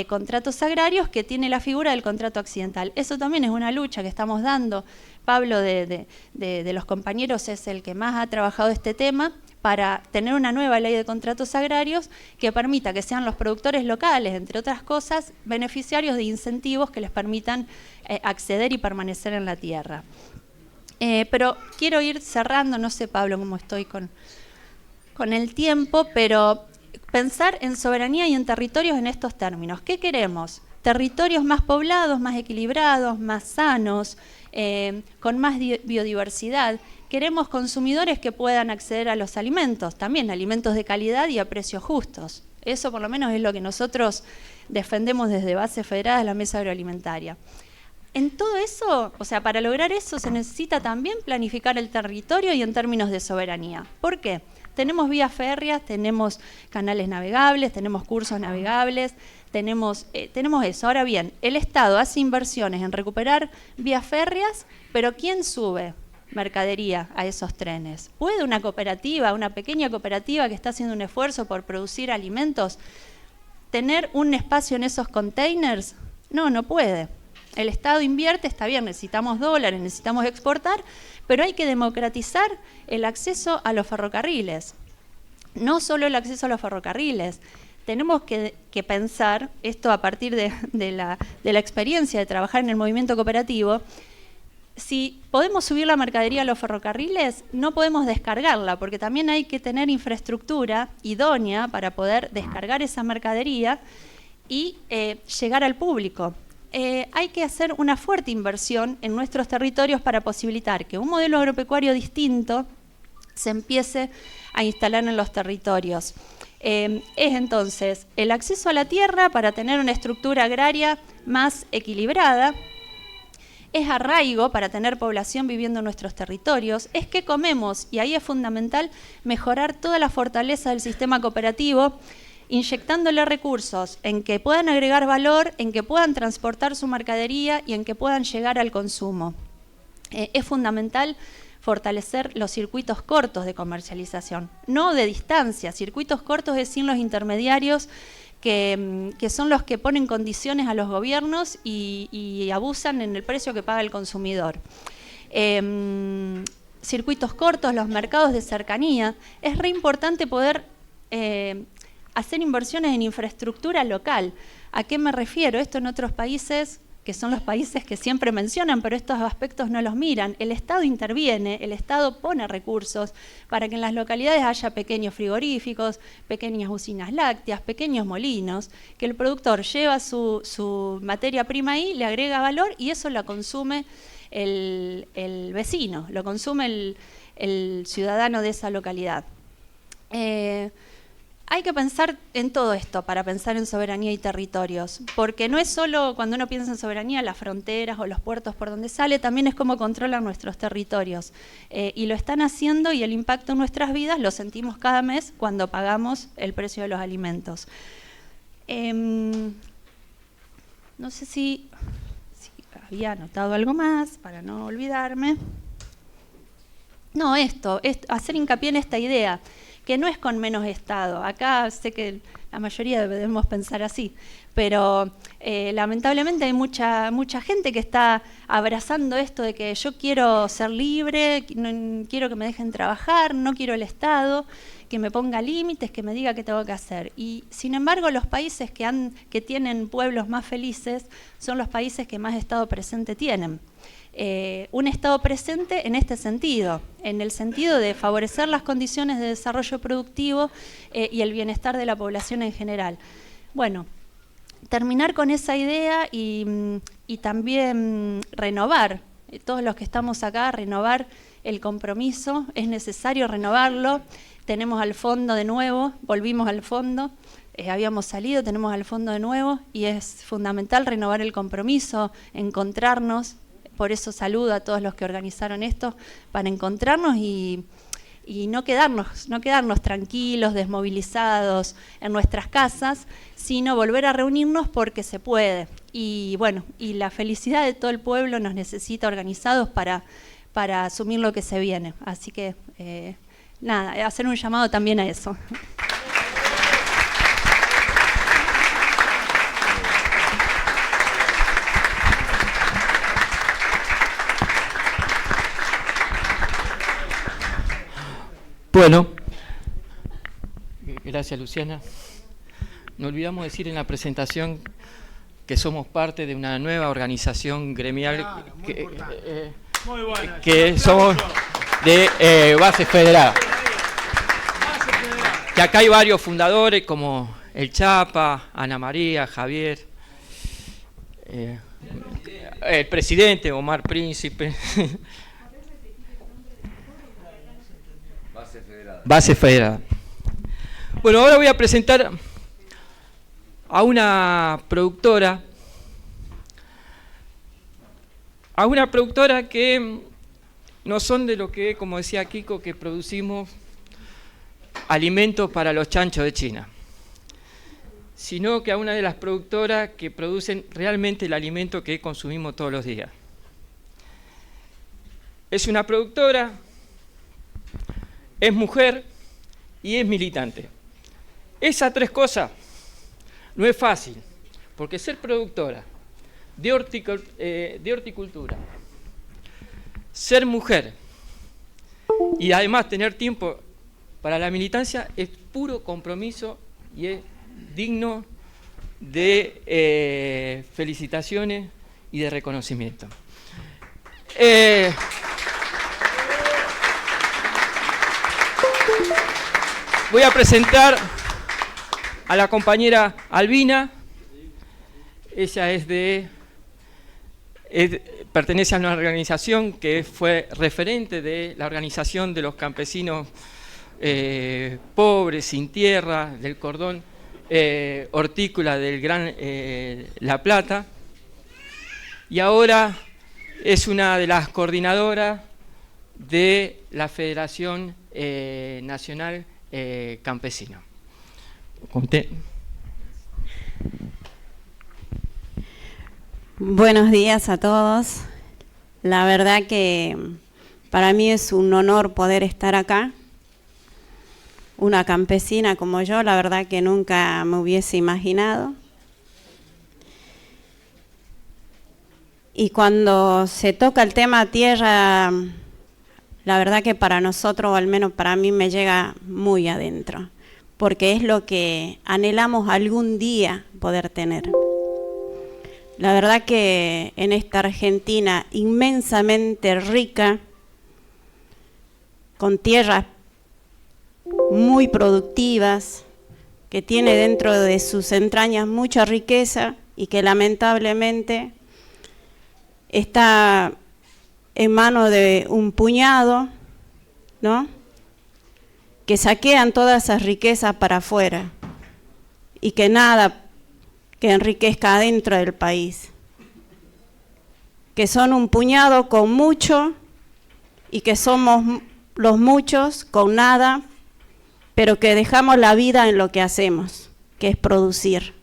contratos agrarios que tiene la figura del contrato accidental. Eso también es una lucha que estamos dando. Pablo de los compañeros es el que más ha trabajado este tema para tener una nueva ley de contratos agrarios que permita que sean los productores locales, entre otras cosas, beneficiarios de incentivos que les permitan acceder y permanecer en la tierra. Pero quiero ir cerrando, no sé, Pablo, cómo estoy con el tiempo, pero pensar en soberanía y en territorios en estos términos. ¿Qué queremos? Territorios más poblados, más equilibrados, más sanos, con más biodiversidad. Queremos consumidores que puedan acceder a los alimentos, también alimentos de calidad y a precios justos. Eso por lo menos es lo que nosotros defendemos desde Bases Federadas de la Mesa Agroalimentaria. En todo eso, o sea, para lograr eso se necesita también planificar el territorio y en términos de soberanía. ¿Por qué? Tenemos vías férreas, tenemos canales navegables, tenemos cursos navegables, tenemos eso. Ahora bien, el Estado hace inversiones en recuperar vías férreas, pero ¿quién sube mercadería a esos trenes? ¿Puede una cooperativa, una pequeña cooperativa que está haciendo un esfuerzo por producir alimentos, tener un espacio en esos containers? No, no puede. El Estado invierte, está bien, necesitamos dólares, necesitamos exportar, pero hay que democratizar el acceso a los ferrocarriles. No solo el acceso a los ferrocarriles, tenemos que pensar, esto a partir de la experiencia de trabajar en el movimiento cooperativo, si podemos subir la mercadería a los ferrocarriles, no podemos descargarla, porque también hay que tener infraestructura idónea para poder descargar esa mercadería y llegar al público. Hay que hacer una fuerte inversión en nuestros territorios para posibilitar que un modelo agropecuario distinto se empiece a instalar en los territorios. Es entonces el acceso a la tierra para tener una estructura agraria más equilibrada, es arraigo para tener población viviendo en nuestros territorios, es que comemos, y ahí es fundamental mejorar toda la fortaleza del sistema cooperativo, inyectándole recursos en que puedan agregar valor, en que puedan transportar su mercadería y en que puedan llegar al consumo. Es fundamental fortalecer los circuitos cortos de comercialización, no de distancia, circuitos cortos es sin los intermediarios que son los que ponen condiciones a los gobiernos y abusan en el precio que paga el consumidor. Circuitos cortos, los mercados de cercanía, es re importante poder hacer inversiones en infraestructura local. ¿A qué me refiero? Esto en otros países, que son los países que siempre mencionan, pero estos aspectos no los miran. El Estado interviene, el Estado pone recursos para que en las localidades haya pequeños frigoríficos, pequeñas usinas lácteas, pequeños molinos, que el productor lleva su materia prima ahí, le agrega valor y eso lo consume el vecino, lo consume el ciudadano de esa localidad. Hay que pensar en todo esto para pensar en soberanía y territorios, porque no es solo cuando uno piensa en soberanía las fronteras o los puertos por donde sale, también es cómo controlan nuestros territorios. Y lo están haciendo y el impacto en nuestras vidas lo sentimos cada mes cuando pagamos el precio de los alimentos. No sé si había anotado algo más para no olvidarme. No, esto, hacer hincapié en esta idea, que no es con menos Estado. Acá sé que la mayoría debemos pensar así, pero lamentablemente hay mucha gente que está abrazando esto de que yo quiero ser libre, no, quiero que me dejen trabajar, no quiero el Estado, que me ponga límites, que me diga qué tengo que hacer. Y sin embargo, los países que tienen pueblos más felices son los países que más Estado presente tienen. Un Estado presente en este sentido, en el sentido de favorecer las condiciones de desarrollo productivo y el bienestar de la población en general. Bueno, terminar con esa idea y también renovar, todos los que estamos acá, renovar el compromiso, es necesario renovarlo. Tenemos al fondo de nuevo, volvimos al fondo, habíamos salido, tenemos al fondo de nuevo y es fundamental renovar el compromiso, encontrarnos. Por eso saludo a todos los que organizaron esto, para encontrarnos y no quedarnos tranquilos, desmovilizados en nuestras casas, sino volver a reunirnos porque se puede. Y bueno, y la felicidad de todo el pueblo nos necesita organizados para asumir lo que se viene. Así que, nada, hacer un llamado también a eso. Bueno, gracias Luciana. No olvidamos decir en la presentación que somos parte de una nueva organización gremial, Claro, muy buena. que somos de Base Federada. Que acá hay varios fundadores como el Chapa, Ana María, Javier, el presidente Omar Príncipe. Base Federada. Bueno, ahora voy a presentar a una productora que no son de lo que, como decía Kiko, que producimos alimentos para los chanchos de China, sino que a una de las productoras que producen realmente el alimento que consumimos todos los días. Es una productora, es mujer y es militante. Esas tres cosas no es fácil, porque ser productora de horticultura, ser mujer y además tener tiempo para la militancia es puro compromiso y es digno de felicitaciones y de reconocimiento. Voy a presentar a la compañera Albina. Ella pertenece a una organización que fue referente de la organización de los campesinos pobres, sin tierra, del cordón hortícola del Gran La Plata. Y ahora es una de las coordinadoras de la Federación Nacional Campesina. Buenos días a todos. La verdad que Para mí es un honor poder estar acá. Una campesina como yo, la verdad que nunca me hubiese imaginado. Y cuando se toca el tema tierra, la verdad que para nosotros, o al menos para mí, me llega muy adentro, porque es lo que anhelamos algún día poder tener. La verdad que en esta Argentina inmensamente rica, con tierras muy productivas, que tiene dentro de sus entrañas mucha riqueza y que lamentablemente está en manos de un puñado, ¿no?, que saquean todas esas riquezas para afuera y que nada que enriquezca adentro del país, que son un puñado con mucho y que somos los muchos con nada, pero que dejamos la vida en lo que hacemos, que es producir.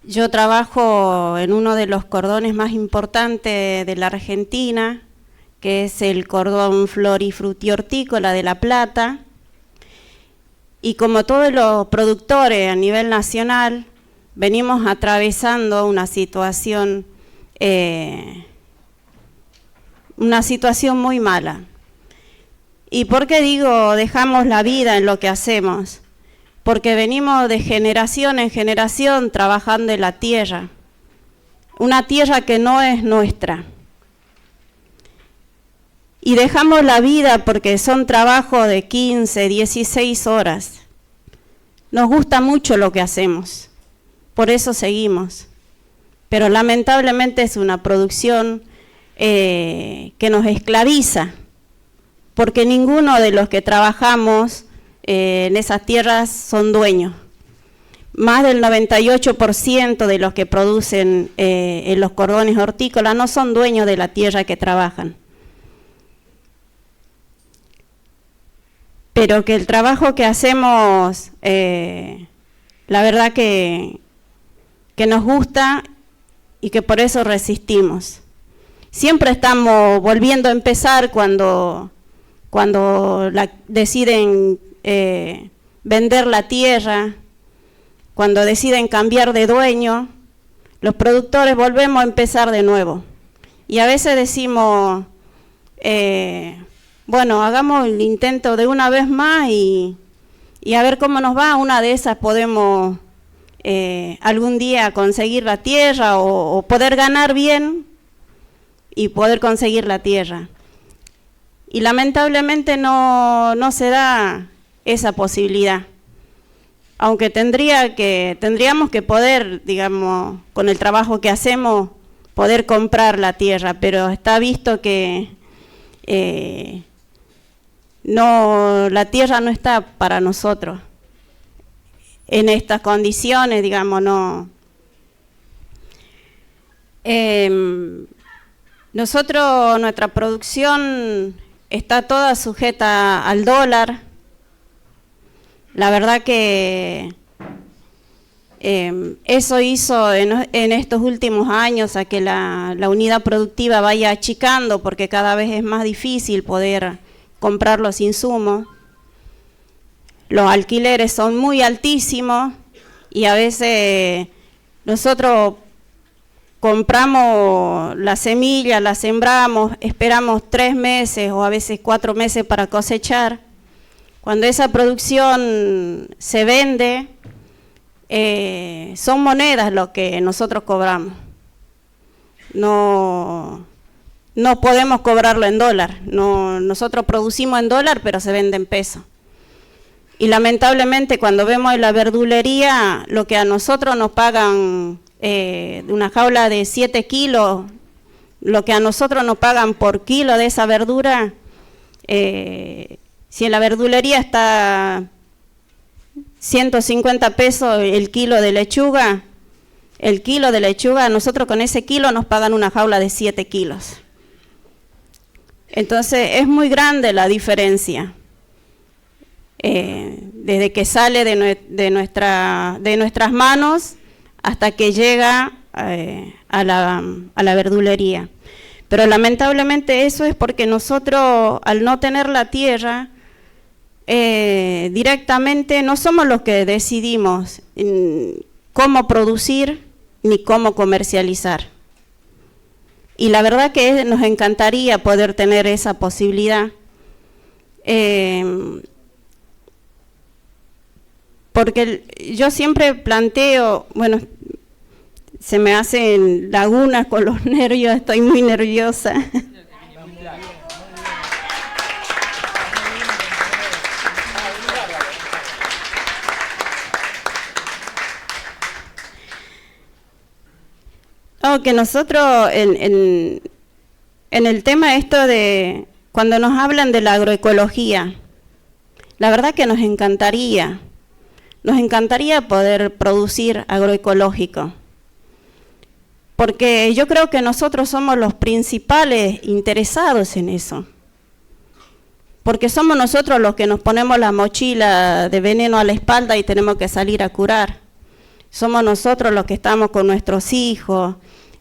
Yo trabajo en uno de los cordones más importantes de la Argentina, que es el cordón florifruti-hortícola de La Plata, y como todos los productores a nivel nacional, venimos atravesando una situación muy mala. ¿Y por qué digo dejamos la vida en lo que hacemos? Porque venimos de generación en generación trabajando en la tierra, una tierra que no es nuestra. Y dejamos la vida porque son trabajos de 15, 16 horas. Nos gusta mucho lo que hacemos, por eso seguimos. Pero lamentablemente es una producción que nos esclaviza, porque ninguno de los que trabajamos en esas tierras son dueños. Más del 98% de los que producen en los cordones hortícolas no son dueños de la tierra que trabajan. Pero que el trabajo que hacemos, la verdad que nos gusta y que por eso resistimos. Siempre estamos volviendo a empezar cuando deciden vender la tierra, cuando deciden cambiar de dueño, los productores volvemos a empezar de nuevo. Y a veces decimos, bueno, hagamos el intento de una vez más y a ver cómo nos va. Una de esas podemos algún día conseguir la tierra o poder ganar bien y poder conseguir la tierra. Y lamentablemente no se da esa posibilidad, aunque tendríamos que poder, digamos, con el trabajo que hacemos, poder comprar la tierra, pero está visto que la tierra no está para nosotros en estas condiciones, digamos, no. Nuestra producción está toda sujeta al dólar. La verdad que eso hizo en estos últimos años a que la unidad productiva vaya achicando, porque cada vez es más difícil poder comprar los insumos. Los alquileres son muy altísimos y a veces nosotros compramos la semilla, la sembramos, esperamos 3 meses o a veces 4 meses para cosechar. Cuando esa producción se vende, son monedas lo que nosotros cobramos. No podemos cobrarlo en dólar. Nosotros producimos en dólar, pero se vende en pesos. Y lamentablemente cuando vemos en la verdulería, lo que a nosotros nos pagan de una jaula de 7 kilos, lo que a nosotros nos pagan por kilo de esa verdura, si en la verdulería está 150 pesos el kilo de lechuga, nosotros con ese kilo nos pagan una jaula de 7 kilos. Entonces es muy grande la diferencia. Desde que sale de nuestras manos hasta que llega a la verdulería. Pero lamentablemente eso es porque nosotros, al no tener la tierra, directamente no somos los que decidimos cómo producir ni cómo comercializar. Y la verdad que nos encantaría poder tener esa posibilidad, porque yo siempre planteo, bueno, se me hacen lagunas con los nervios, estoy muy nerviosa. Que nosotros en el tema esto de cuando nos hablan de la agroecología, la verdad que nos encantaría poder producir agroecológico, porque yo creo que nosotros somos los principales interesados en eso, porque somos nosotros los que nos ponemos la mochila de veneno a la espalda y tenemos que salir a curar. Somos nosotros los que estamos con nuestros hijos,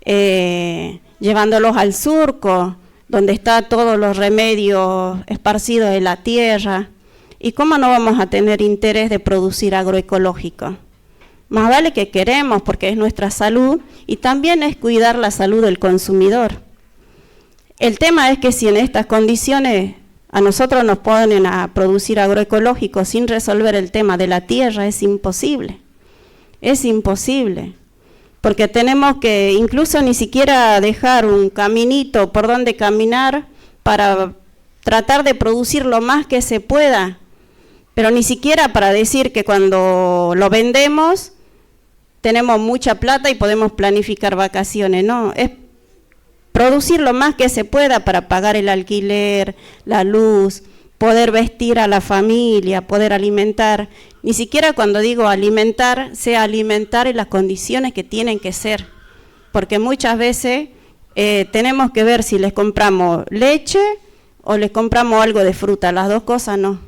llevándolos al surco, donde están todos los remedios esparcidos en la tierra. ¿Y cómo no vamos a tener interés de producir agroecológico? Más vale que queremos, porque es nuestra salud y también es cuidar la salud del consumidor. El tema es que si en estas condiciones a nosotros nos ponen a producir agroecológico sin resolver el tema de la tierra, es imposible. Es imposible, porque tenemos que incluso ni siquiera dejar un caminito por donde caminar para tratar de producir lo más que se pueda, pero ni siquiera para decir que cuando lo vendemos tenemos mucha plata y podemos planificar vacaciones, no, es producir lo más que se pueda para pagar el alquiler, la luz, poder vestir a la familia, poder alimentar. Ni siquiera cuando digo alimentar, sea alimentar en las condiciones que tienen que ser, porque muchas veces tenemos que ver si les compramos leche o les compramos algo de fruta, las dos cosas no.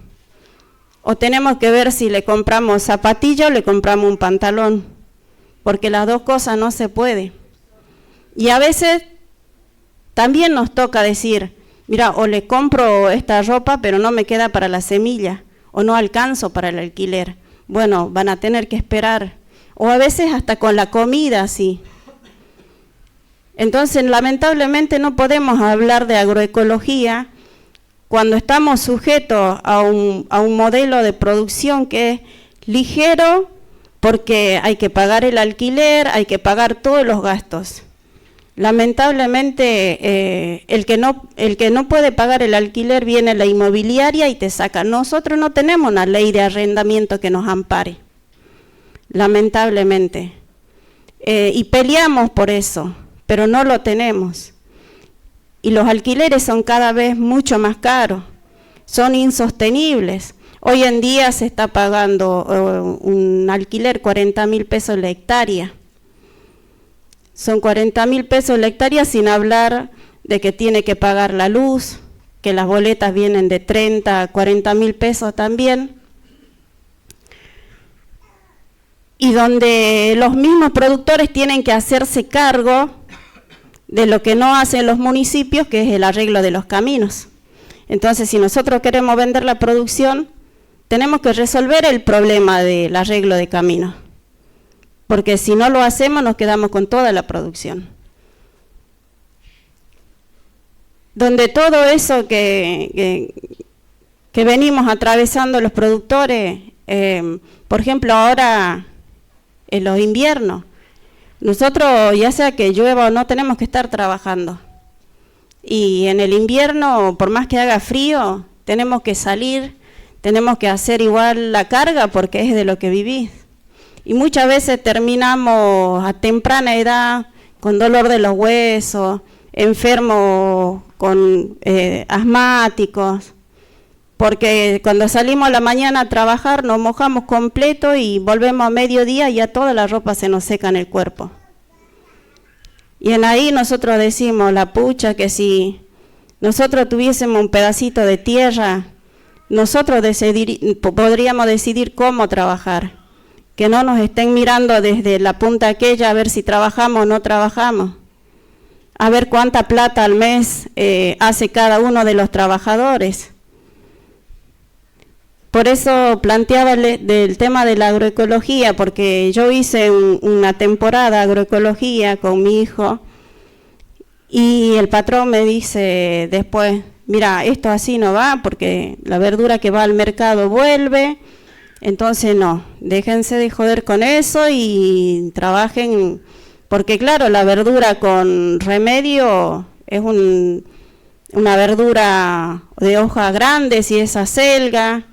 O tenemos que ver si le compramos zapatillas o le compramos un pantalón, porque las dos cosas no se puede. Y a veces también nos toca decir, mira, o le compro esta ropa pero no me queda para la semilla, o no alcanzo para el alquiler. Bueno, van a tener que esperar. O a veces hasta con la comida, sí. Entonces, lamentablemente no podemos hablar de agroecología cuando estamos sujetos a un modelo de producción que es ligero, porque hay que pagar el alquiler, hay que pagar todos los gastos. Lamentablemente, el que no puede pagar el alquiler viene la inmobiliaria y te saca. Nosotros no tenemos una ley de arrendamiento que nos ampare, lamentablemente. Y peleamos por eso, pero no lo tenemos. Y los alquileres son cada vez mucho más caros, son insostenibles. Hoy en día se está pagando un alquiler 40.000 pesos la hectárea. Son 40.000 pesos la hectárea, sin hablar de que tiene que pagar la luz, que las boletas vienen de 30 a 40.000 pesos también. Y donde los mismos productores tienen que hacerse cargo de lo que no hacen los municipios, que es el arreglo de los caminos. Entonces, si nosotros queremos vender la producción, tenemos que resolver el problema del arreglo de caminos, porque si no lo hacemos nos quedamos con toda la producción. Donde todo eso que venimos atravesando los productores, por ejemplo ahora en los inviernos, nosotros ya sea que llueva o no tenemos que estar trabajando. Y en el invierno, por más que haga frío, tenemos que salir, tenemos que hacer igual la carga porque es de lo que vivís. Y muchas veces terminamos a temprana edad con dolor de los huesos, enfermos con asmáticos, porque cuando salimos a la mañana a trabajar nos mojamos completo y volvemos a mediodía y ya toda la ropa se nos seca en el cuerpo. Y en ahí nosotros decimos, la pucha, que si nosotros tuviésemos un pedacito de tierra, nosotros podríamos decidir cómo trabajar. que no nos estén mirando desde la punta aquella a ver si trabajamos o no trabajamos, a ver cuánta plata al mes hace cada uno de los trabajadores. Por eso planteaba del tema de la agroecología, porque yo hice una temporada de agroecología con mi hijo y el patrón me dice después, mira, esto así no va porque la verdura que va al mercado vuelve, entonces no, déjense de joder con eso y trabajen, porque claro, la verdura con remedio es una verdura de hojas grandes y esa acelga,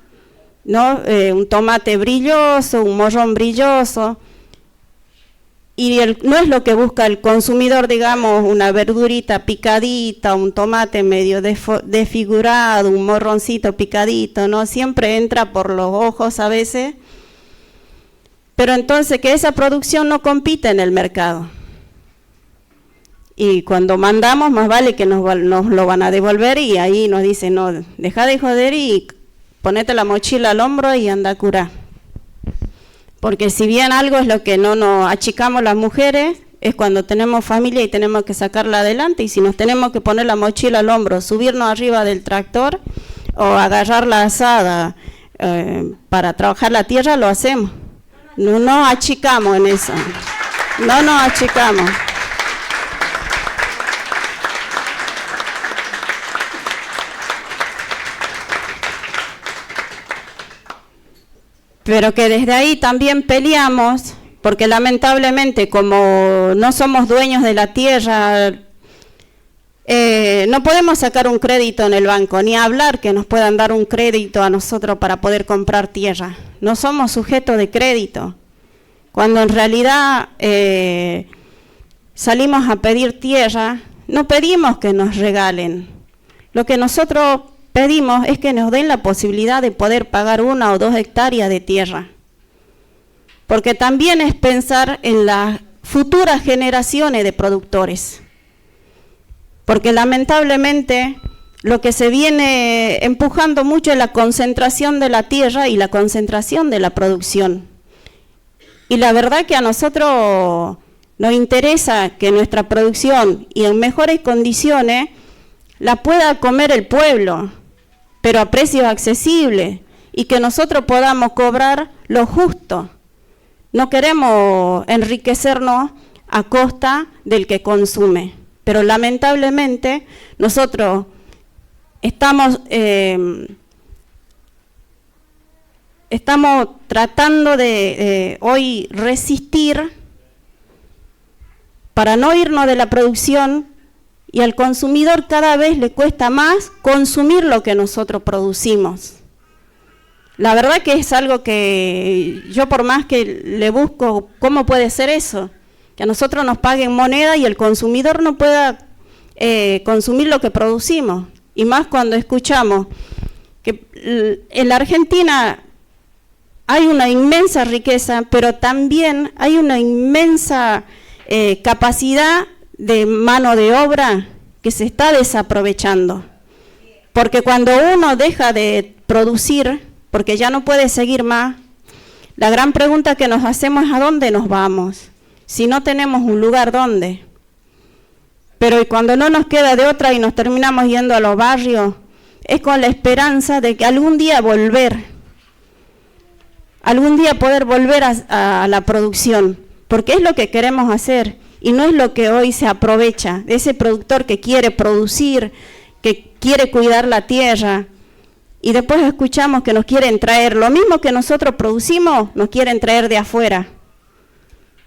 ¿no? Un tomate brilloso, un morrón brilloso, y no es lo que busca el consumidor, digamos, una verdurita picadita, un tomate medio desfigurado, un morroncito picadito, ¿no? Siempre entra por los ojos a veces, pero entonces que esa producción no compite en el mercado. Y cuando mandamos, más vale que nos lo van a devolver y ahí nos dicen, no, deja de joder y ponete la mochila al hombro y anda a curar. Porque si bien algo es lo que no nos achicamos las mujeres, es cuando tenemos familia y tenemos que sacarla adelante, y si nos tenemos que poner la mochila al hombro, subirnos arriba del tractor o agarrar la azada para trabajar la tierra, lo hacemos. No nos achicamos en eso, no nos achicamos. Pero que desde ahí también peleamos, porque lamentablemente como no somos dueños de la tierra, no podemos sacar un crédito en el banco, ni hablar que nos puedan dar un crédito a nosotros para poder comprar tierra. No somos sujetos de crédito, cuando en realidad salimos a pedir tierra, no pedimos que nos regalen. Lo que nosotros pedimos es que nos den la posibilidad de poder pagar 1 o 2 hectáreas de tierra. Porque también es pensar en las futuras generaciones de productores. Porque lamentablemente lo que se viene empujando mucho es la concentración de la tierra y la concentración de la producción. Y la verdad que a nosotros nos interesa que nuestra producción y en mejores condiciones la pueda comer el pueblo, pero a precios accesibles, y que nosotros podamos cobrar lo justo. No queremos enriquecernos a costa del que consume, pero lamentablemente nosotros estamos tratando de hoy resistir para no irnos de la producción, y al consumidor cada vez le cuesta más consumir lo que nosotros producimos. La verdad que es algo que yo, por más que le busco cómo puede ser eso, que a nosotros nos paguen moneda y el consumidor no pueda consumir lo que producimos. Y más cuando escuchamos que en la Argentina hay una inmensa riqueza, pero también hay una inmensa capacidad de mano de obra que se está desaprovechando. Porque cuando uno deja de producir, porque ya no puede seguir más, la gran pregunta que nos hacemos es ¿a dónde nos vamos? Si no tenemos un lugar donde. Pero cuando no nos queda de otra y nos terminamos yendo a los barrios, es con la esperanza de que algún día poder volver a la producción, porque es lo que queremos hacer. Y no es lo que hoy se aprovecha, de ese productor que quiere producir, que quiere cuidar la tierra, y después escuchamos que nos quieren traer, lo mismo que nosotros producimos, nos quieren traer de afuera.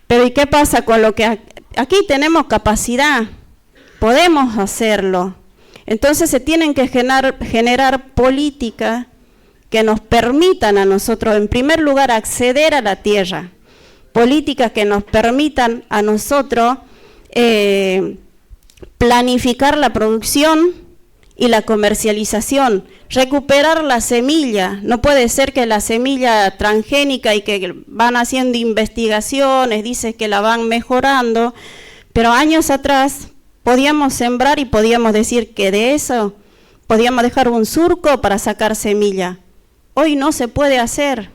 Pero ¿y qué pasa con lo que aquí tenemos capacidad? Podemos hacerlo. Entonces se tienen que generar políticas que nos permitan a nosotros, en primer lugar, acceder a la tierra. Políticas que nos permitan a nosotros planificar la producción y la comercialización, recuperar la semilla. No puede ser que la semilla transgénica y que van haciendo investigaciones, dicen que la van mejorando, pero años atrás podíamos sembrar y podíamos decir que de eso podíamos dejar un surco para sacar semilla. Hoy no se puede hacer,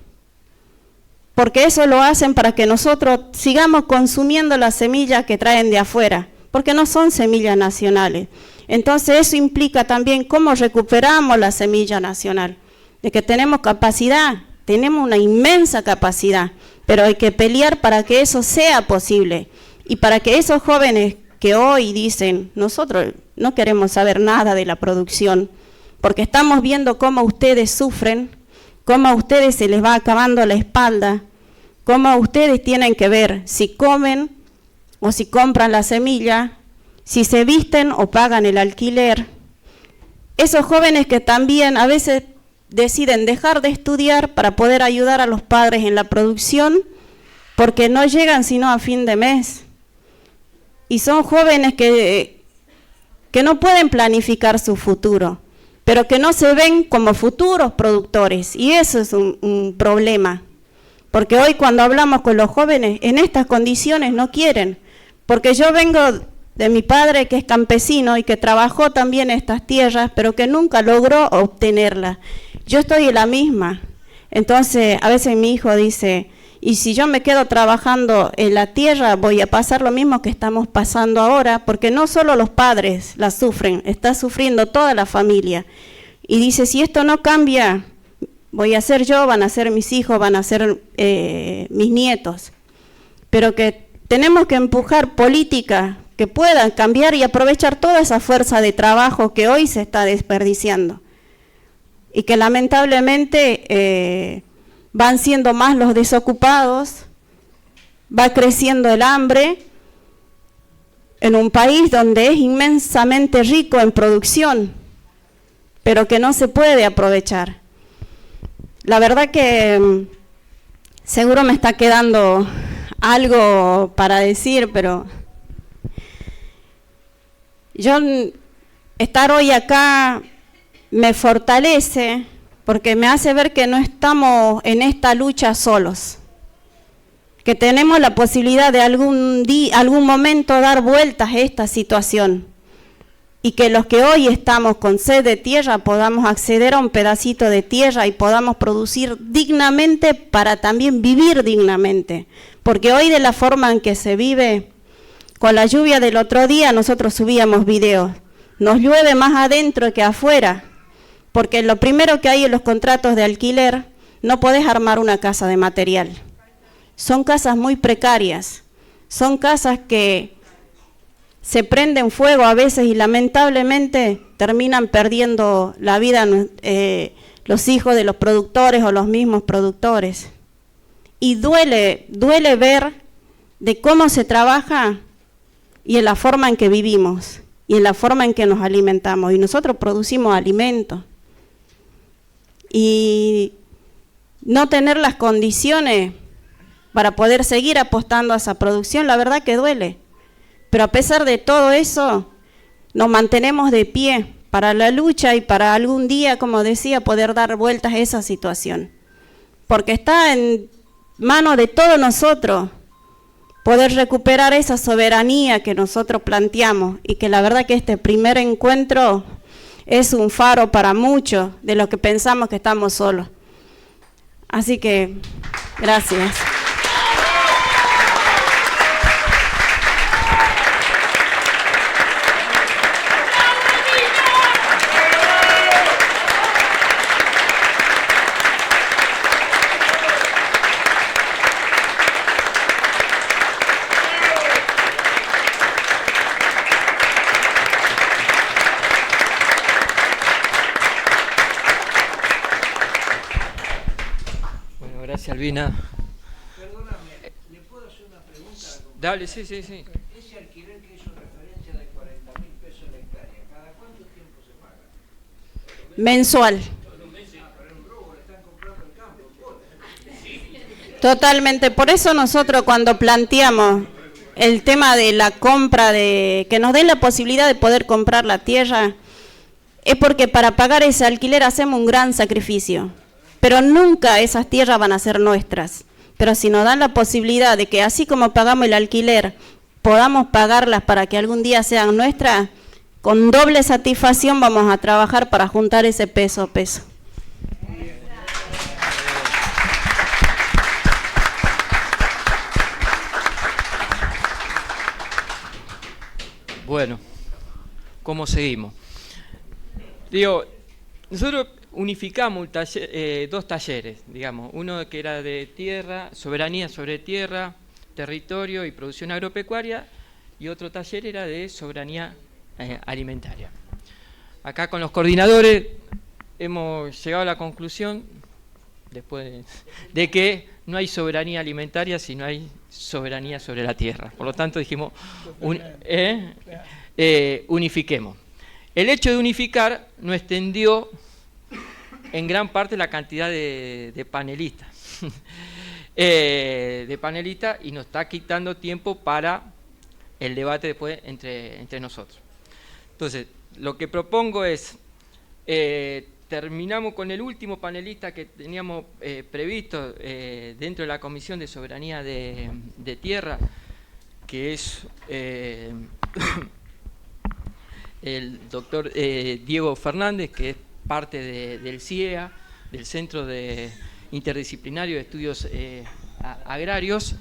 porque eso lo hacen para que nosotros sigamos consumiendo las semillas que traen de afuera, porque no son semillas nacionales. Entonces eso implica también cómo recuperamos la semilla nacional, de que tenemos capacidad, tenemos una inmensa capacidad, pero hay que pelear para que eso sea posible y para que esos jóvenes que hoy dicen, nosotros no queremos saber nada de la producción, porque estamos viendo cómo ustedes sufren, cómo a ustedes se les va acabando la espalda, cómo ustedes tienen que ver si comen o si compran la semilla, si se visten o pagan el alquiler. Esos jóvenes que también a veces deciden dejar de estudiar para poder ayudar a los padres en la producción, porque no llegan sino a fin de mes. Y son jóvenes que no pueden planificar su futuro, pero que no se ven como futuros productores, y eso es un problema. Porque hoy cuando hablamos con los jóvenes, en estas condiciones no quieren, porque yo vengo de mi padre que es campesino y que trabajó también estas tierras, pero que nunca logró obtenerlas. Yo estoy en la misma. Entonces, a veces mi hijo dice, y si yo me quedo trabajando en la tierra, voy a pasar lo mismo que estamos pasando ahora, porque no solo los padres la sufren, está sufriendo toda la familia. Y dice, si esto no cambia, voy a ser yo, van a ser mis hijos, van a ser mis nietos. Pero que tenemos que empujar políticas que puedan cambiar y aprovechar toda esa fuerza de trabajo que hoy se está desperdiciando. Y que lamentablemente van siendo más los desocupados, va creciendo el hambre en un país donde es inmensamente rico en producción, pero que no se puede aprovechar. La verdad que seguro me está quedando algo para decir, pero yo estar hoy acá me fortalece porque me hace ver que no estamos en esta lucha solos, que tenemos la posibilidad de algún momento dar vueltas a esta situación y que los que hoy estamos con sed de tierra podamos acceder a un pedacito de tierra y podamos producir dignamente para también vivir dignamente, porque hoy de la forma en que se vive, con la lluvia del otro día nosotros subíamos videos, nos llueve más adentro que afuera, porque lo primero que hay en los contratos de alquiler, no podés armar una casa de material. Son casas muy precarias, son casas que se prenden fuego a veces y lamentablemente terminan perdiendo la vida los hijos de los productores o los mismos productores. Y duele ver de cómo se trabaja y en la forma en que vivimos y en la forma en que nos alimentamos. Y nosotros producimos alimentos. Y no tener las condiciones para poder seguir apostando a esa producción, la verdad que duele. Pero a pesar de todo eso, nos mantenemos de pie para la lucha y para algún día, como decía, poder dar vueltas a esa situación. Porque está en manos de todos nosotros poder recuperar esa soberanía que nosotros planteamos y que la verdad que este primer encuentro es un faro para muchos de los que pensamos que estamos solos. Así que, gracias. Gracias, Albina. Perdóname, ¿le puedo hacer una pregunta? Dale, sí. Ese alquiler que hizo referencia de 40.000 pesos la hectárea, ¿cada cuánto tiempo se paga? Mensual. Totalmente, por eso nosotros cuando planteamos el tema de la compra, de que nos den la posibilidad de poder comprar la tierra, es porque para pagar ese alquiler hacemos un gran sacrificio. Pero nunca esas tierras van a ser nuestras. Pero si nos dan la posibilidad de que así como pagamos el alquiler, podamos pagarlas para que algún día sean nuestras, con doble satisfacción vamos a trabajar para juntar ese peso a peso. Bueno, ¿cómo seguimos? Digo, nosotros unificamos dos talleres, digamos, uno que era de tierra, soberanía sobre tierra, territorio y producción agropecuaria, y otro taller era de soberanía alimentaria. Acá con los coordinadores hemos llegado a la conclusión, después de que no hay soberanía alimentaria si no hay soberanía sobre la tierra. Por lo tanto dijimos, unifiquemos. El hecho de unificar nos extendió en gran parte la cantidad de panelistas. Y nos está quitando tiempo para el debate después entre nosotros. Entonces, lo que propongo es, terminamos con el último panelista que teníamos previsto dentro de la Comisión de Soberanía de Tierra, que es el doctor Diego Fernández, que es parte del CIEA, del Centro Interdisciplinario de Estudios Agrarios,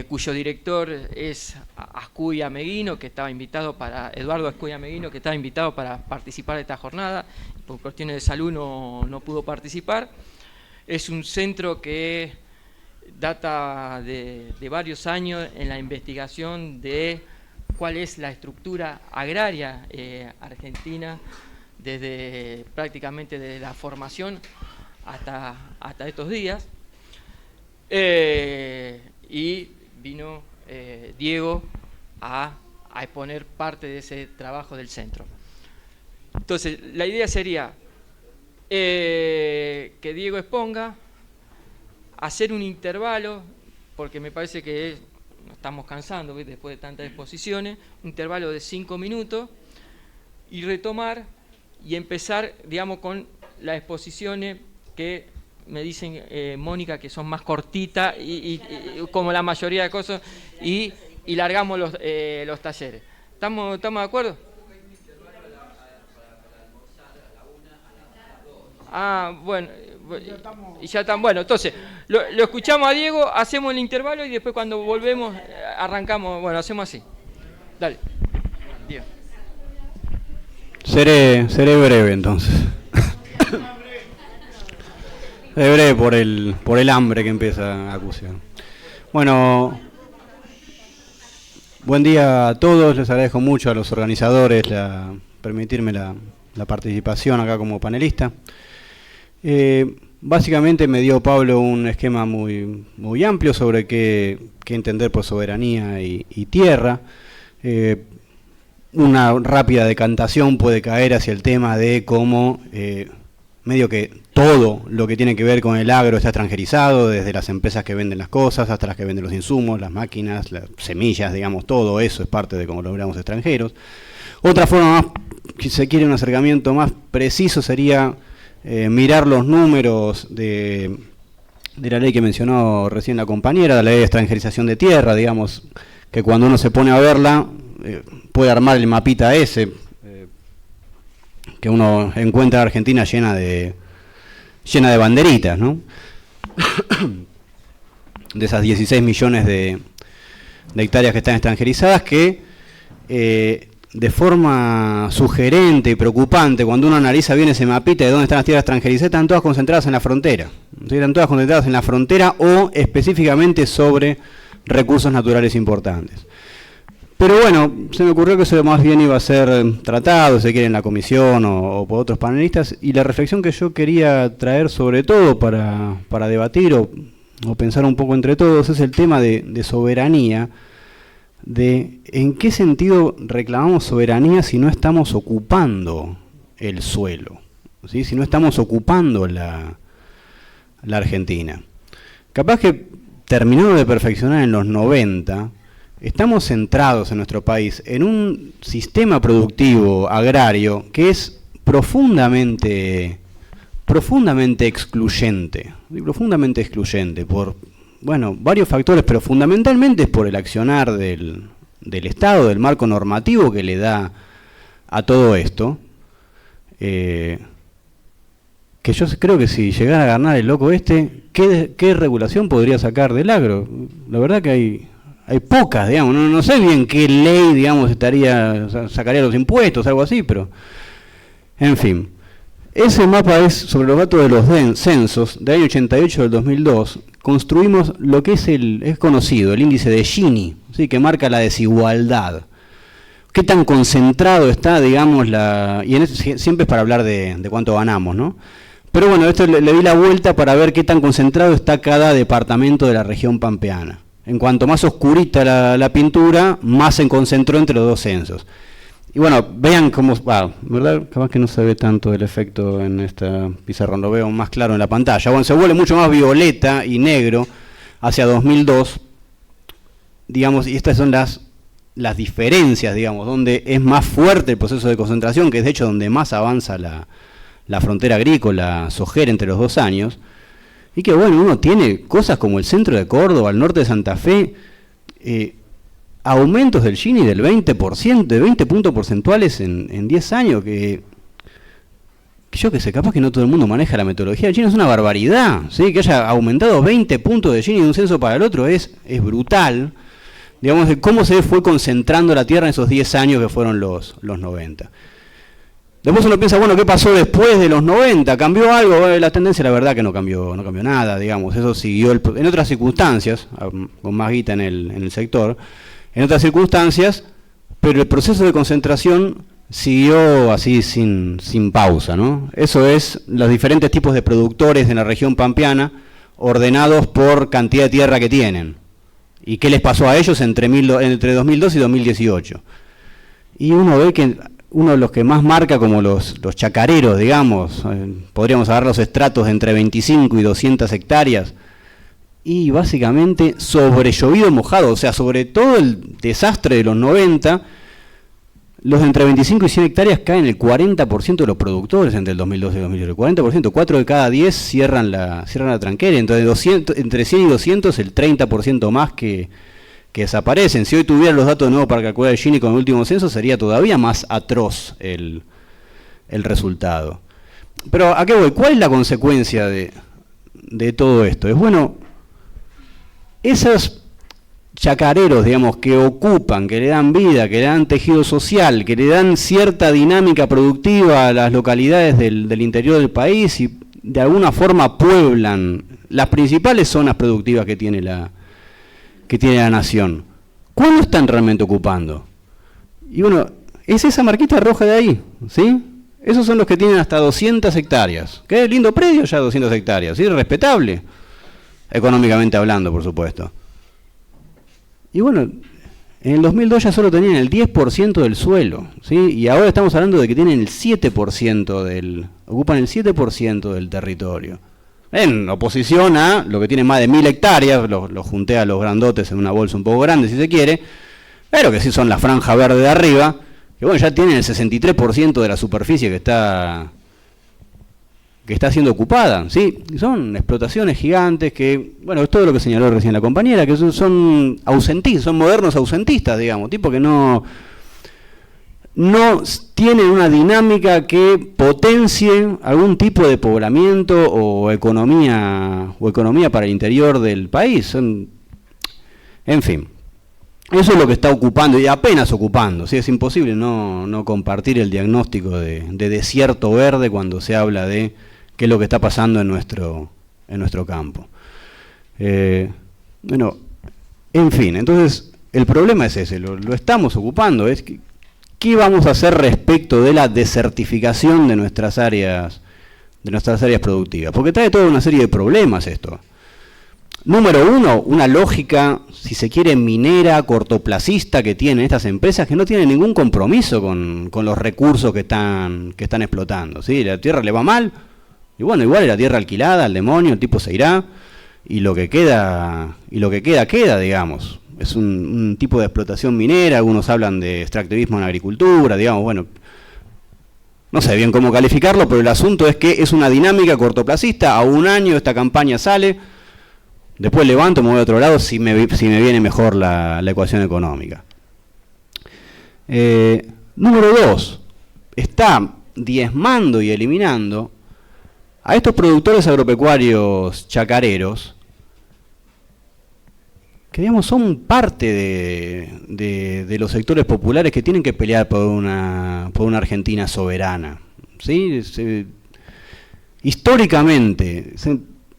cuyo director es Ascuy Ameguino, que estaba invitado Eduardo Ascuy Ameguino, que estaba invitado para participar de esta jornada, y por cuestiones de salud no pudo participar. Es un centro que data de varios años en la investigación de cuál es la estructura agraria argentina, prácticamente desde la formación hasta estos días. Y vino Diego a exponer parte de ese trabajo del centro. Entonces, la idea sería que Diego exponga, hacer un intervalo, porque me parece que nos estamos cansando, ¿ves?, después de tantas exposiciones, un intervalo de 5 minutos, y retomar y empezar, digamos, con las exposiciones que me dicen, Mónica, que son más cortitas y como la mayoría de cosas, y largamos los talleres. ¿Estamos de acuerdo? Bueno, y ya están. Bueno, entonces, lo escuchamos a Diego, hacemos el intervalo y después cuando volvemos arrancamos. Bueno, hacemos así. Dale, Diego. Seré breve entonces. Seré breve por el hambre que empieza a acuciar. Bueno, buen día a todos, les agradezco mucho a los organizadores permitirme la participación acá como panelista. Básicamente me dio Pablo un esquema muy amplio sobre qué entender por soberanía y tierra. Una rápida decantación puede caer hacia el tema de cómo medio que todo lo que tiene que ver con el agro está extranjerizado, desde las empresas que venden las cosas hasta las que venden los insumos, las máquinas, las semillas, digamos, todo eso es parte de cómo lo logramos extranjeros. Otra forma más, si se quiere un acercamiento más preciso, sería mirar los números de la ley que mencionó recién la compañera, la ley de extranjerización de tierra, digamos, que cuando uno se pone a verla, puede armar el mapita ese, que uno encuentra a Argentina llena de banderitas, ¿no? De esas 16 millones de hectáreas que están extranjerizadas, que de forma sugerente y preocupante, cuando uno analiza bien ese mapita de dónde están las tierras extranjerizadas, están todas concentradas en la frontera. ¿Sí? Están todas concentradas en la frontera o específicamente sobre recursos naturales importantes. Pero bueno, se me ocurrió que eso más bien iba a ser tratado, si quiere, en la comisión o por otros panelistas, y la reflexión que yo quería traer sobre todo para debatir o pensar un poco entre todos es el tema de soberanía, de en qué sentido reclamamos soberanía si no estamos ocupando el suelo, ¿sí? Si no estamos ocupando la Argentina. Capaz que terminando de perfeccionar en los 90, estamos centrados en nuestro país en un sistema productivo agrario que es profundamente excluyente, por varios factores, pero fundamentalmente es por el accionar del Estado, del marco normativo que le da a todo esto, que yo creo que si llegara a ganar el loco ¿qué regulación podría sacar del agro? La verdad que hay hay pocas, digamos, no sé bien qué ley, digamos, sacaría los impuestos, algo así, pero, en fin. Ese mapa es sobre los datos de los censos del año 88 del 2002. Construimos lo que es conocido, el índice de Gini, ¿sí? Que marca la desigualdad. ¿Qué tan concentrado está, digamos, y en eso siempre es para hablar de cuánto ganamos, ¿no? Pero bueno, esto le di la vuelta para ver qué tan concentrado está cada departamento de la región pampeana. En cuanto más oscurita la pintura, más se concentró entre los dos censos. Y bueno, vean cómo, ¿verdad? Capaz que no se ve tanto el efecto en esta pizarrón, lo veo más claro en la pantalla. Bueno, se vuelve mucho más violeta y negro hacia 2002, digamos, y estas son las diferencias, digamos, donde es más fuerte el proceso de concentración, que es de hecho donde más avanza la frontera agrícola sojera entre los 2 años, y que bueno, uno tiene cosas como el centro de Córdoba, el norte de Santa Fe, aumentos del Gini del 20%, de 20 puntos porcentuales en 10 años, que yo que sé, capaz que no todo el mundo maneja la metodología del Gini, es una barbaridad, ¿sí? Que haya aumentado 20 puntos de Gini de un censo para el otro es brutal, digamos, de cómo se fue concentrando la tierra en esos 10 años que fueron los 90. Después uno piensa, bueno, ¿qué pasó después de los 90? ¿Cambió algo? Bueno, la tendencia, la verdad, que no cambió nada, digamos, eso siguió en otras circunstancias, con más guita en el sector, en otras circunstancias, pero el proceso de concentración siguió así sin pausa, ¿no? Eso es los diferentes tipos de productores en la región pampeana ordenados por cantidad de tierra que tienen. ¿Y qué les pasó a ellos entre 2002 y 2018? Y uno ve que uno de los que más marca como los chacareros, digamos, podríamos agarrar los estratos de entre 25 y 200 hectáreas, y básicamente sobre llovido mojado, o sea, sobre todo el desastre de los 90, los de entre 25 y 100 hectáreas caen el 40% de los productores entre el 2012 y el 2018. El 40%, 4 de cada 10 cierran la tranquera, entonces entre 100 y 200 el 30% más que desaparecen. Si hoy tuviera los datos de nuevo para calcular el Gini con el último censo, sería todavía más atroz el resultado. Pero ¿a qué voy? ¿Cuál es la consecuencia de todo esto? Es bueno, esos chacareros, digamos, que ocupan, que le dan vida, que le dan tejido social, que le dan cierta dinámica productiva a las localidades del interior del país y de alguna forma pueblan las principales zonas productivas que tiene la nación. ¿Cuándo están realmente ocupando? Y bueno, es esa marquita roja de ahí, ¿sí? Esos son los que tienen hasta 200 hectáreas. Qué lindo predio ya 200 hectáreas, ¿sí? Respetable, económicamente hablando, por supuesto. Y bueno, en el 2002 ya solo tenían el 10% del suelo, ¿sí? Y ahora estamos hablando de que tienen el 7% ocupan el 7% del territorio. En oposición a lo que tiene más de 1000 hectáreas, lo junté a los grandotes en una bolsa un poco grande si se quiere, pero que sí son la franja verde de arriba, que bueno, ya tienen el 63% de la superficie que está siendo ocupada, ¿sí? Y son explotaciones gigantes que, bueno, es todo lo que señaló recién la compañera, que son ausentistas, son modernos ausentistas, digamos, tipo que no tienen una dinámica que potencie algún tipo de poblamiento o economía para el interior del país. En fin, eso es lo que está ocupando y apenas ocupando. ¿Sí? Es imposible no compartir el diagnóstico de desierto verde cuando se habla de qué es lo que está pasando en nuestro campo. Bueno, en fin, entonces el problema es ese, lo estamos ocupando, es que ¿qué vamos a hacer respecto de la desertificación de nuestras áreas productivas? Porque trae toda una serie de problemas esto. Número uno, una lógica, si se quiere, minera, cortoplacista que tienen estas empresas que no tienen ningún compromiso con los recursos que están explotando. ¿Sí? La tierra le va mal, y bueno, igual es la tierra alquilada, al demonio, el tipo se irá, y lo que queda, digamos. Es un tipo de explotación minera, algunos hablan de extractivismo en agricultura, digamos, bueno, no sé bien cómo calificarlo, pero el asunto es que es una dinámica cortoplacista, a un año esta campaña sale, después levanto, me voy a otro lado si me viene mejor la ecuación económica. Número 2, está diezmando y eliminando a estos productores agropecuarios chacareros digamos, son parte de los sectores populares que tienen que pelear por una Argentina soberana. ¿Sí? Históricamente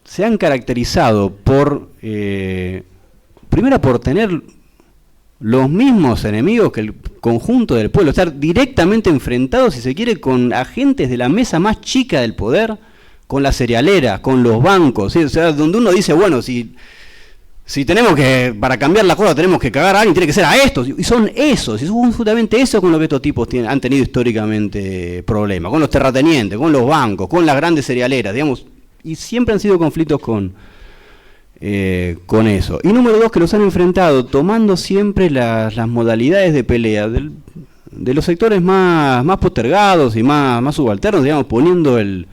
se han caracterizado por, primero por tener los mismos enemigos que el conjunto del pueblo, estar directamente enfrentados, si se quiere, con agentes de la mesa más chica del poder, con las cerealeras, con los bancos, ¿sí? O sea, donde uno dice, bueno, si tenemos que, para cambiar la cosa tenemos que cagar a alguien, tiene que ser a estos, y son esos, y es justamente eso con lo que estos tipos han tenido históricamente problemas, con los terratenientes, con los bancos, con las grandes cerealeras, digamos, y siempre han sido conflictos con eso. Y número dos, que los han enfrentado tomando siempre las modalidades de pelea de los sectores más postergados y más subalternos, digamos, poniendo el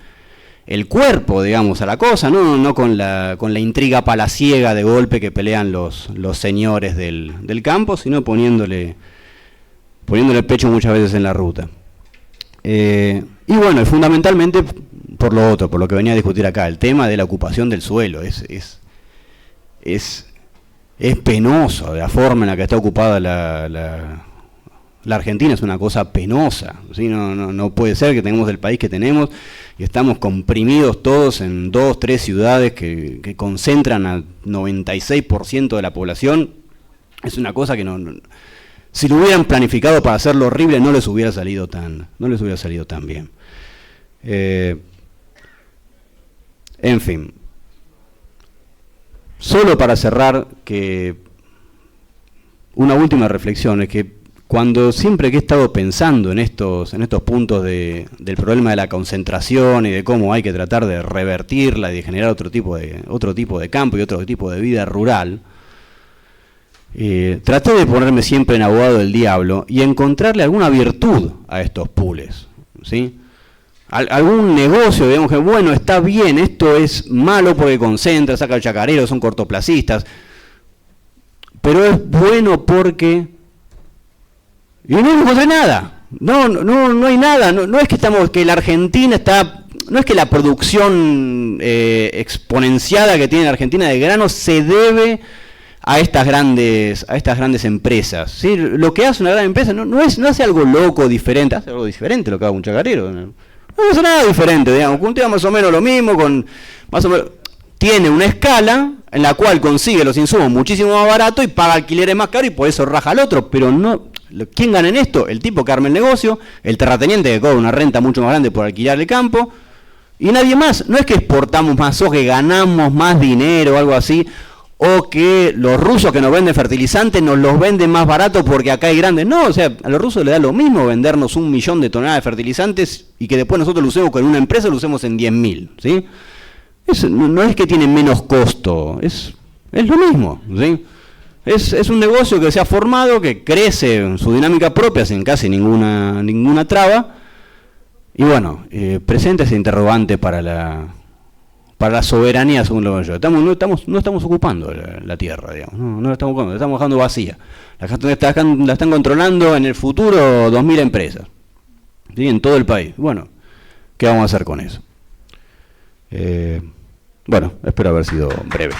cuerpo, digamos, a la cosa, no con la intriga palaciega de golpe que pelean los señores del campo, sino poniéndole el pecho muchas veces en la ruta. Y bueno, fundamentalmente por lo otro, por lo que venía a discutir acá, el tema de la ocupación del suelo. Es penoso la forma en la que está ocupada la Argentina, es una cosa penosa, ¿sí? No puede ser que tengamos el país que tenemos y estamos comprimidos todos en 2, 3 ciudades que concentran al 96% de la población. Es una cosa que si lo hubieran planificado para hacerlo horrible no les hubiera salido tan bien. En fin. Solo para cerrar, que una última reflexión es que siempre que he estado pensando en estos puntos del problema de la concentración y de cómo hay que tratar de revertirla y de generar otro tipo de campo y otro tipo de vida rural, traté de ponerme siempre en abogado del diablo y encontrarle alguna virtud a estos pools, ¿sí? Algún negocio, digamos que, bueno, está bien, esto es malo porque concentra, saca el chacarero, son cortoplacistas, pero es bueno porque... Y no encontré nada, no hay nada, no es que la Argentina está... No es que la producción exponenciada que tiene la Argentina de grano se debe a estas grandes empresas, ¿sí? Lo que hace una gran empresa no hace algo loco, diferente, hace algo diferente lo que hace un chacarero, no hace nada diferente, digamos, cultiva más o menos lo mismo, tiene una escala en la cual consigue los insumos muchísimo más barato y paga alquileres más caros y por eso raja al otro, pero no... ¿Quién gana en esto? El tipo que arma el negocio, el terrateniente que cobra una renta mucho más grande por alquilar el campo, y nadie más. No es que exportamos más o que ganamos más dinero o algo así, o que los rusos que nos venden fertilizantes nos los venden más barato porque acá hay grandes. No, o sea, a los rusos les da lo mismo vendernos 1 millón de toneladas de fertilizantes y que después nosotros lo usemos con una empresa, lo usemos en 10.000, ¿sí? No es que tiene menos costo, es lo mismo, ¿sí? Es un negocio que se ha formado, que crece en su dinámica propia sin casi ninguna traba. Y bueno, presenta ese interrogante para la soberanía, según lo que yo. No estamos ocupando la tierra, digamos. No la estamos ocupando, la estamos dejando vacía. La están controlando en el futuro 2.000 empresas, ¿sí? En todo el país. Bueno, ¿qué vamos a hacer con eso? Bueno, espero haber sido breve.